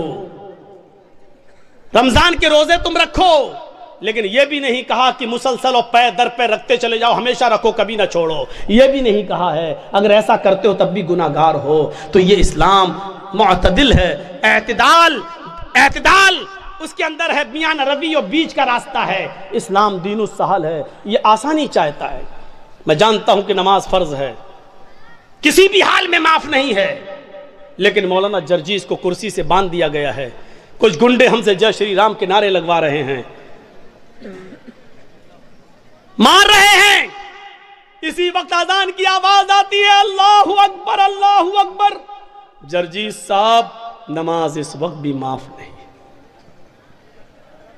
رمضان کے روزے تم رکھو، لیکن یہ بھی نہیں کہا کہ مسلسل اور پے در پہ رکھتے چلے جاؤ، ہمیشہ رکھو کبھی نہ چھوڑو، یہ بھی نہیں کہا ہے۔ اگر ایسا کرتے ہو تب بھی گناہ گار ہو۔ تو یہ اسلام معتدل ہے، اعتدال اس کے اندر ہے، میان روی اور بیچ کا راستہ ہے۔ اسلام دین السہل ہے، یہ آسانی چاہتا ہے۔ میں جانتا ہوں کہ نماز فرض ہے، کسی بھی حال میں معاف نہیں ہے، لیکن مولانا جرجیس کو کرسی سے باندھ دیا گیا ہے، کچھ گنڈے ہم سے جے شری رام کے نعرے لگوا رہے ہیں، مار رہے ہیں۔ اسی وقت اذان کی آواز آتی ہے اللہ اکبر اللہ اکبر، جرجیس صاحب نماز اس وقت بھی معاف نہیں۔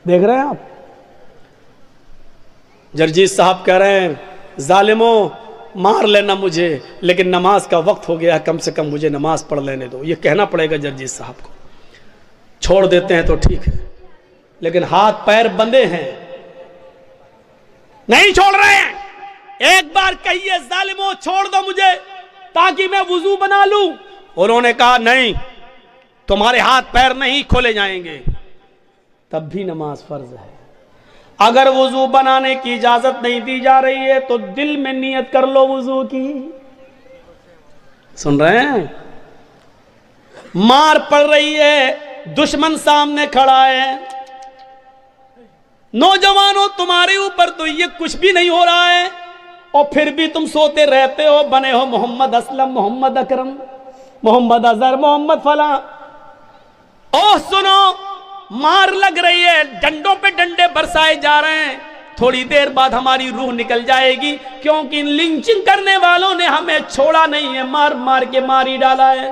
دیکھ رہے ہیں آپ، جرجیس صاحب کہہ رہے ہیں ظالموں مار لینا مجھے، لیکن نماز کا وقت ہو گیا، کم سے کم مجھے نماز پڑھ لینے دو۔ یہ کہنا پڑے گا جرجیس صاحب کو۔ چھوڑ دیتے ہیں تو ٹھیک ہے، لیکن ہاتھ پیر بندے ہیں، نہیں چھوڑ رہے ہیں۔ ایک بار کہیے ظالموں چھوڑ دو مجھے تاکہ میں وضو بنا لوں، انہوں نے کہا نہیں، تمہارے ہاتھ پیر نہیں کھولے جائیں گے، تب بھی نماز فرض ہے۔ اگر وضو بنانے کی اجازت نہیں دی جا رہی ہے تو دل میں نیت کر لو وضو کی۔ سن رہے ہیں؟ مار پڑ رہی ہے، دشمن سامنے کھڑا ہے، نوجوانوں تمہارے اوپر تو یہ کچھ بھی نہیں ہو رہا ہے، اور پھر بھی تم سوتے رہتے ہو، بنے ہو محمد اسلم، محمد اکرم، محمد اظہر، محمد فلاں۔ اوہ سنو، مار لگ رہی ہے، ڈنڈوں پہ ڈنڈے برسائے جا رہے ہیں، تھوڑی دیر بعد ہماری روح نکل جائے گی، کیونکہ لنچنگ کرنے والوں نے ہمیں چھوڑا نہیں ہے، مار مار کے ماری ڈالا ہے۔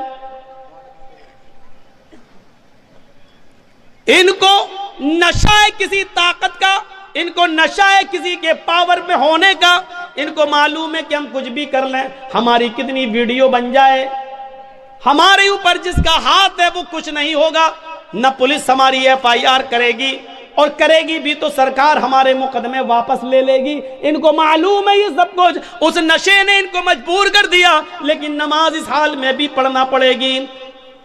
ان کو نشہ ہے کسی طاقت کا، ان کو نشہ ہے کسی کے پاور میں ہونے کا، ان کو معلوم ہے کہ ہم کچھ بھی کر لیں، ہماری کتنی ویڈیو بن جائے، ہمارے اوپر جس کا ہاتھ ہے وہ کچھ نہیں ہوگا، نہ پولیس ہماری FIR کرے گی، اور کرے گی بھی تو سرکار ہمارے مقدمے واپس لے لے گی۔ ان کو معلوم ہے یہ سب کچھ، اس نشے نے ان کو مجبور کر دیا، لیکن نماز اس حال میں بھی پڑھنا پڑے گی۔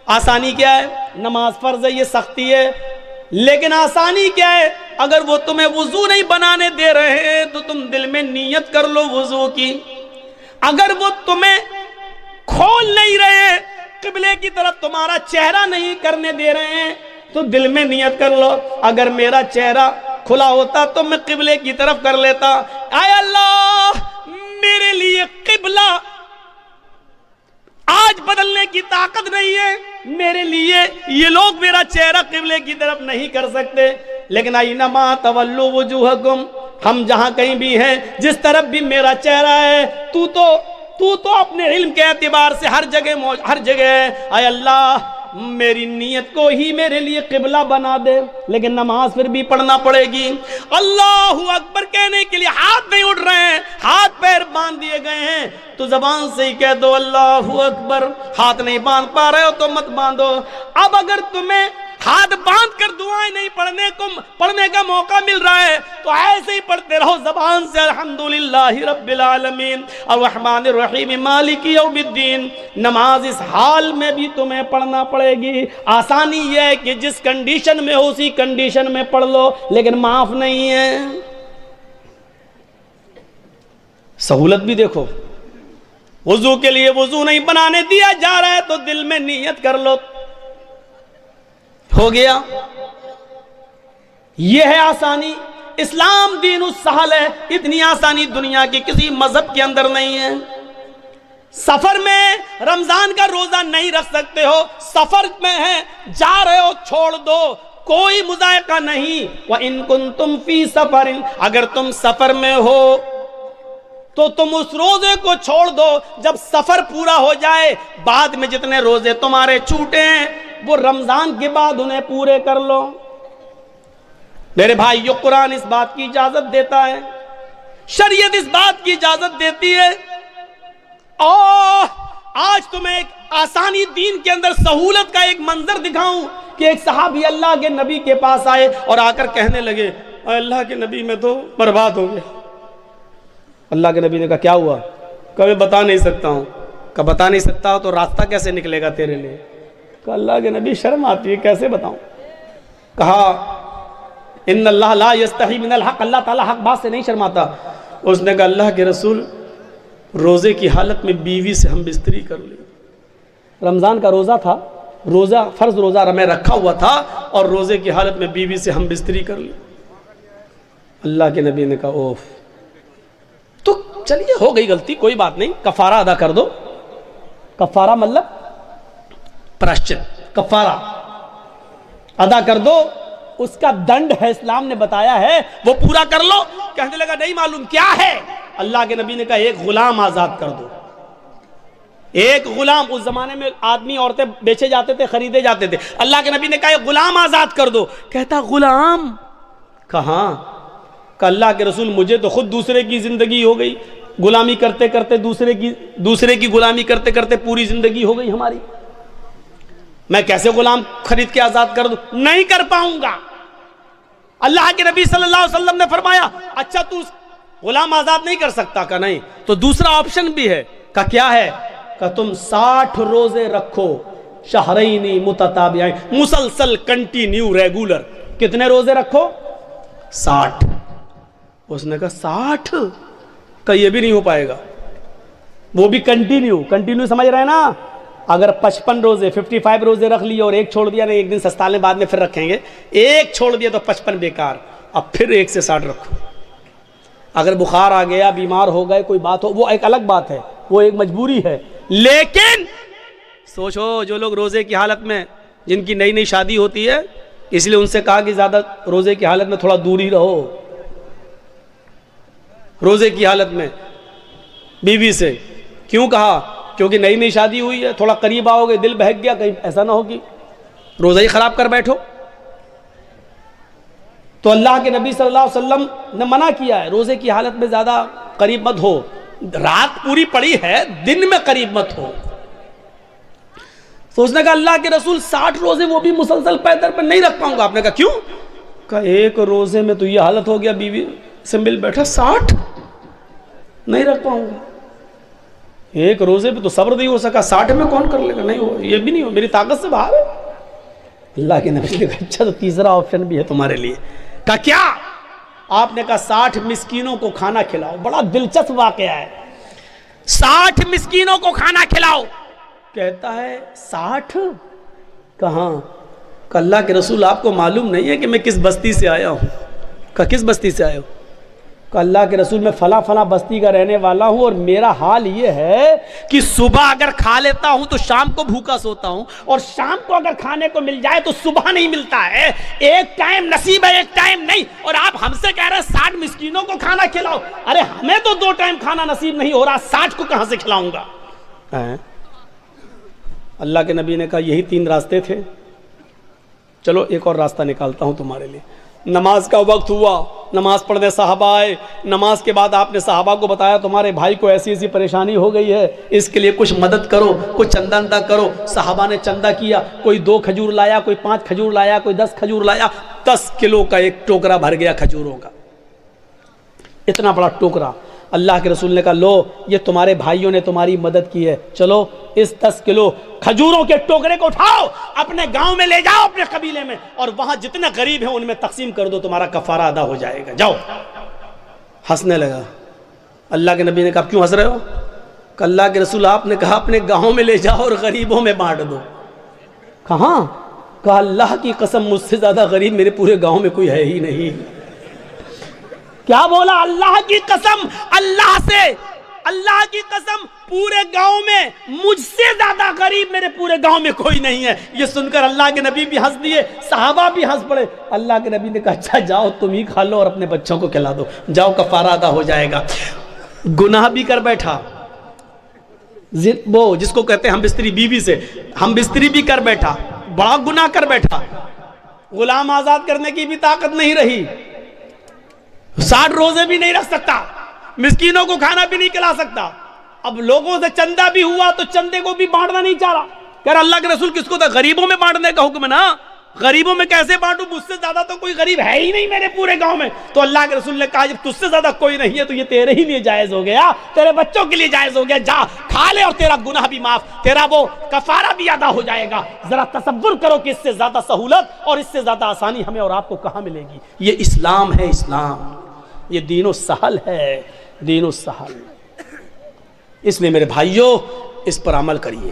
آسانی کیا ہے؟ نماز فرض ہے، یہ سختی ہے، لیکن آسانی کیا ہے؟ اگر وہ تمہیں وضو نہیں بنانے دے رہے ہیں تو تم دل میں نیت کر لو وضو کی۔ اگر وہ تمہیں کھول نہیں رہے ہیں، قبلے کی طرف تمہارا چہرہ نہیں کرنے دے رہے ہیں، تو دل میں نیت کر لو، اگر میرا چہرہ کھلا ہوتا تو میں قبلے کی طرف کر لیتا۔ اے اللہ، میرے لیے قبلہ آج بدلنے کی طاقت نہیں ہے، میرے لیے یہ لوگ میرا چہرہ قبلے کی طرف نہیں کر سکتے، لیکن اینما تولوا وجوہکم، ہم جہاں کہیں بھی ہیں، جس طرف بھی میرا چہرہ ہے، تو اپنے علم کے اعتبار سے ہر جگہ ہے۔ اے اللہ، میری نیت کو ہی میرے لیے قبلہ بنا دے، لیکن نماز پھر بھی پڑھنا پڑے گی۔ اللہ اکبر کہنے کے لیے ہاتھ نہیں اٹھ رہے ہیں، ہاتھ پیر باندھ دیے گئے ہیں، تو زبان سے ہی کہہ دو اللہ اکبر۔ ہاتھ نہیں باندھ پا رہے ہو تو مت باندھو۔ اب اگر تمہیں ہاتھ باندھ کر دعائیں نہیں پڑھنے کا موقع مل رہا ہے تو ایسے ہی پڑھتے رہو زبان سے، الحمدللہ رب العالمین الرحمن الرحیم مالک یوم الدین۔ نماز اس حال میں بھی تمہیں پڑھنا پڑے گی۔ آسانی یہ ہے کہ جس کنڈیشن میں ہو اسی کنڈیشن میں پڑھ لو، لیکن معاف نہیں ہے۔ سہولت بھی دیکھو، وضو کے لیے وضو نہیں بنانے دیا جا رہا ہے تو دل میں نیت کر لو، ہو گیا. یہ ہے آسانی. اسلام دین السہل ہے. اتنی آسانی دنیا کے کسی مذہب کے اندر نہیں ہے. سفر میں رمضان کا روزہ نہیں رکھ سکتے ہو, سفر میں ہے, جا رہے ہو, چھوڑ دو, کوئی مذائقہ نہیں. وَإِن كُنتُمْ فِي سَفَرٍ, اگر تم سفر میں ہو تو تم اس روزے کو چھوڑ دو. جب سفر پورا ہو جائے, بعد میں جتنے روزے تمہارے چھوٹے ہیں وہ رمضان کے بعد انہیں پورے کر لو. میرے بھائی, یہ قرآن اس بات کی اجازت دیتا ہے, شریعت اس بات کی اجازت دیتی ہے. اور آج تمہیں ایک آسانی دین کے اندر سہولت کا ایک منظر دکھاؤں کہ ایک صحابی اللہ کے نبی کے پاس آئے اور آ کر کہنے لگے, اے اللہ کے نبی میں تو برباد ہو گیا. اللہ کے نبی نے کہا کیا ہوا؟ کہ میں بتا نہیں سکتا ہوں. کہ بتا نہیں سکتا تو راستہ کیسے نکلے گا تیرے لیے؟ کہ اللہ کے نبی شرم آتی ہے, کیسے بتاؤں؟ کہا ان اللہ لا یستحی من الحق, اللہ تعالیٰ حق بات سے نہیں شرماتا. اس نے کہا اللہ کے رسول, روزے کی حالت میں بیوی سے ہم بستری کر لی. رمضان کا روزہ تھا, روزہ فرض روزہ میں رکھا ہوا تھا, اور روزے کی حالت میں بیوی سے ہم بستری کر لی. اللہ کے نبی نے کہا اوف, تو چلیے ہو گئی غلطی, کوئی بات نہیں, کفارہ ادا کر دو. کفارہ مطلب پراشچت, کفارہ ادا کر دو, اس کا دنڈ ہے, اسلام نے بتایا ہے, وہ پورا کر لو. کہنے لگا نہیں معلوم کیا ہے. اللہ کے نبی نے کہا ایک غلام آزاد کر دو. ایک غلام, اس زمانے میں آدمی عورتیں بیچے جاتے تھے, خریدے جاتے تھے. اللہ کے نبی نے کہا ایک غلام آزاد کر دو. کہتا غلام کہاں؟ کہ اللہ کے رسول مجھے تو خود دوسرے کی زندگی ہو گئی, غلامی کرتے کرتے دوسرے کی غلامی کرتے کرتے پوری زندگی ہو گئی ہماری. میں کیسے غلام خرید کے آزاد کر دوں؟ نہیں کر پاؤں گا. اللہ کے نبی صلی اللہ علیہ وسلم نے فرمایا اچھا تو غلام آزاد نہیں کر سکتا؟ کہ نہیں, تو دوسرا آپشن بھی ہے. کہ کیا ہے؟ کہ تم 60 روزے رکھو, شہرین متتابعین, مسلسل, کنٹینیو, ریگولر. کتنے روزے رکھو؟ 60. اس نے کہا 60؟ کہ یہ بھی نہیں ہو پائے گا. وہ بھی کنٹینیو سمجھ رہے ہیں نا. اگر 55 روزے 55 روزے رکھ لیے اور ایک چھوڑ دیا, نہیں ایک دن سستالے بعد میں پھر رکھیں گے, ایک چھوڑ دیا تو 55 بیکار. اب پھر 1 سے 60 رکھو. اگر بخار آ گیا, بیمار ہو گئے, کوئی بات ہو, وہ ایک الگ بات ہے, وہ ایک مجبوری ہے. لیکن سوچو جو لوگ روزے کی حالت میں, جن کی نئی شادی ہوتی ہے, اس لیے ان سے کہا کہ زیادہ روزے کی حالت میں تھوڑا دور ہی رہو. روزے کی حالت میں بیوی سے کیوں کہا؟ کیونکہ نئی شادی ہوئی ہے, تھوڑا قریب آؤ گے, دل بہک گیا, کہیں ایسا نہ ہو کہ روزہ ہی خراب کر بیٹھو. تو اللہ کے نبی صلی اللہ علیہ وسلم نے منع کیا ہے, روزے کی حالت میں زیادہ قریب مت ہو. رات پوری پڑی ہے, دن میں قریب مت ہو. تو اس نے کہا اللہ کے رسول 60 روزے وہ بھی مسلسل پیدر پہ نہیں رکھ پاؤں گا. آپ نے کہا کیوں؟ کہا ایک روزے میں تو یہ حالت ہو گیا, بیوی سے مل بیٹھا, 60 نہیں رکھ پاؤں گا. ایک روزے پہ تو صبر نہیں ہو سکا, 60 میں کون کر لے گا؟ نہیں ہو, یہ بھی نہیں ہو, میری طاقت سے باہر ہے. اللہ کے نبی نے کہا اچھا تو تیسرا آپشن بھی ہے تمہارے لیے. کہا کیا؟ آپ نے کہا 60 مسکینوں کو کھانا کھلاؤ. بڑا دلچسپ واقعہ ہے. 60 مسکینوں کو کھانا کھلاؤ. کہتا ہے 60؟ کہاں؟ کہ اللہ کے رسول آپ کو معلوم نہیں ہے کہ میں کس بستی سے آیا ہوں؟ کہ کس بستی سے آیا ہوں؟ کہ اللہ کے رسول میں فلاں فلاں بستی کا رہنے والا ہوں, اور میرا حال یہ ہے کہ صبح اگر کھا لیتا ہوں تو شام کو بھوکا سوتا ہوں, اور شام کو اگر کھانے کو مل جائے تو صبح نہیں ملتا ہے. ایک ٹائم نصیب ہے, ایک ٹائم نہیں. اور آپ ہم سے کہہ رہے ہیں 60 مسکینوں کو کھانا کھلاؤ. ارے ہمیں تو 2 ٹائم کھانا نصیب نہیں ہو رہا, 60 کو کہاں سے کھلاؤں گا؟ اللہ کے نبی نے کہا یہی 3 راستے تھے, چلو ایک اور راستہ نکالتا ہوں تمہارے لیے. نماز کا وقت ہوا, نماز پڑھنے صحابہ آئے. نماز کے بعد آپ نے صحابہ کو بتایا تمہارے بھائی کو ایسی ایسی پریشانی ہو گئی ہے, اس کے لیے کچھ مدد کرو, کچھ چندہ اندہ کرو. صحابہ نے چندہ کیا, کوئی 2 کھجور لایا, کوئی 5 کھجور لایا, کوئی 10 کھجور لایا. 10 کلو کا ایک ٹوکرا بھر گیا کھجوروں کا, اتنا بڑا ٹوکرا. اللہ کے رسول نے کہا لو, یہ تمہارے بھائیوں نے تمہاری مدد کی ہے, چلو اس 10 کلو کھجوروں کے ٹوکرے کو اٹھاؤ, اپنے گاؤں میں لے جاؤ, اپنے قبیلے میں, اور وہاں جتنے غریب ہیں ان میں تقسیم کر دو, تمہارا کفارہ ادا ہو جائے گا. جاؤ. ہنسنے لگا. اللہ کے نبی نے کہا کیوں ہنس رہے ہو؟ کہ اللہ کے رسول آپ نے کہا اپنے گاؤں میں لے جاؤ اور غریبوں میں بانٹ دو. کہاں؟ کہا اللہ کی قسم مجھ سے زیادہ غریب میرے پورے گاؤں میں کوئی ہے ہی نہیں. کیا بولا؟ اللہ کی قسم، اللہ سے، اللہ کی قسم پورے گاؤں میں مجھ سے زیادہ غریب میرے پورے گاؤں میں کوئی نہیں ہے. یہ سن کر اللہ کے نبی بھی ہنس دیے، صحابہ بھی ہنس پڑے. اللہ کے نبی نے کہا اچھا جاؤ تم ہی کھا لو اور اپنے بچوں کو کھلا دو، جاؤ کفارہ ادا ہو جائے گا. گناہ بھی کر بیٹھا، وہ جس کو کہتے ہیں ہم بستری بیوی سے ہم بستری بھی کر بیٹھا، بڑا گناہ کر بیٹھا. غلام آزاد کرنے کی بھی طاقت نہیں رہی، 60 روزے بھی نہیں رکھ سکتا، مسکینوں کو کھانا بھی نہیں کھلا سکتا. اب لوگوں سے چندہ بھی ہوا تو چندے کو بھی بانٹنا نہیں چاہ رہا. کہہ رہا اللہ کے رسول کس کو تھا؟ غریبوں میں بانٹنے کا حکم ہے نا، غریبوں میں کیسے بانٹوں؟ مجھ سے زیادہ تو کوئی غریب ہے ہی نہیں میرے پورے گاؤں میں. تو اللہ کے رسول نے کہا جب تجھ سے زیادہ کوئی نہیں ہے تو یہ تیرے ہی لیے جائز ہو گیا، تیرے بچوں کے لیے جائز ہو گیا. جا کھا لے اور تیرا گناہ بھی معاف، تیرا وہ کفارہ بھی ادا ہو جائے گا. ذرا تصور کرو کہ اس سے زیادہ سہولت اور اس سے زیادہ آسانی ہمیں اور آپ کو کہاں ملے گی. یہ اسلام ہے، اسلام یہ دین و سہل ہے، دین و سہل. اس لیے میرے بھائیوں اس پر عمل کریے.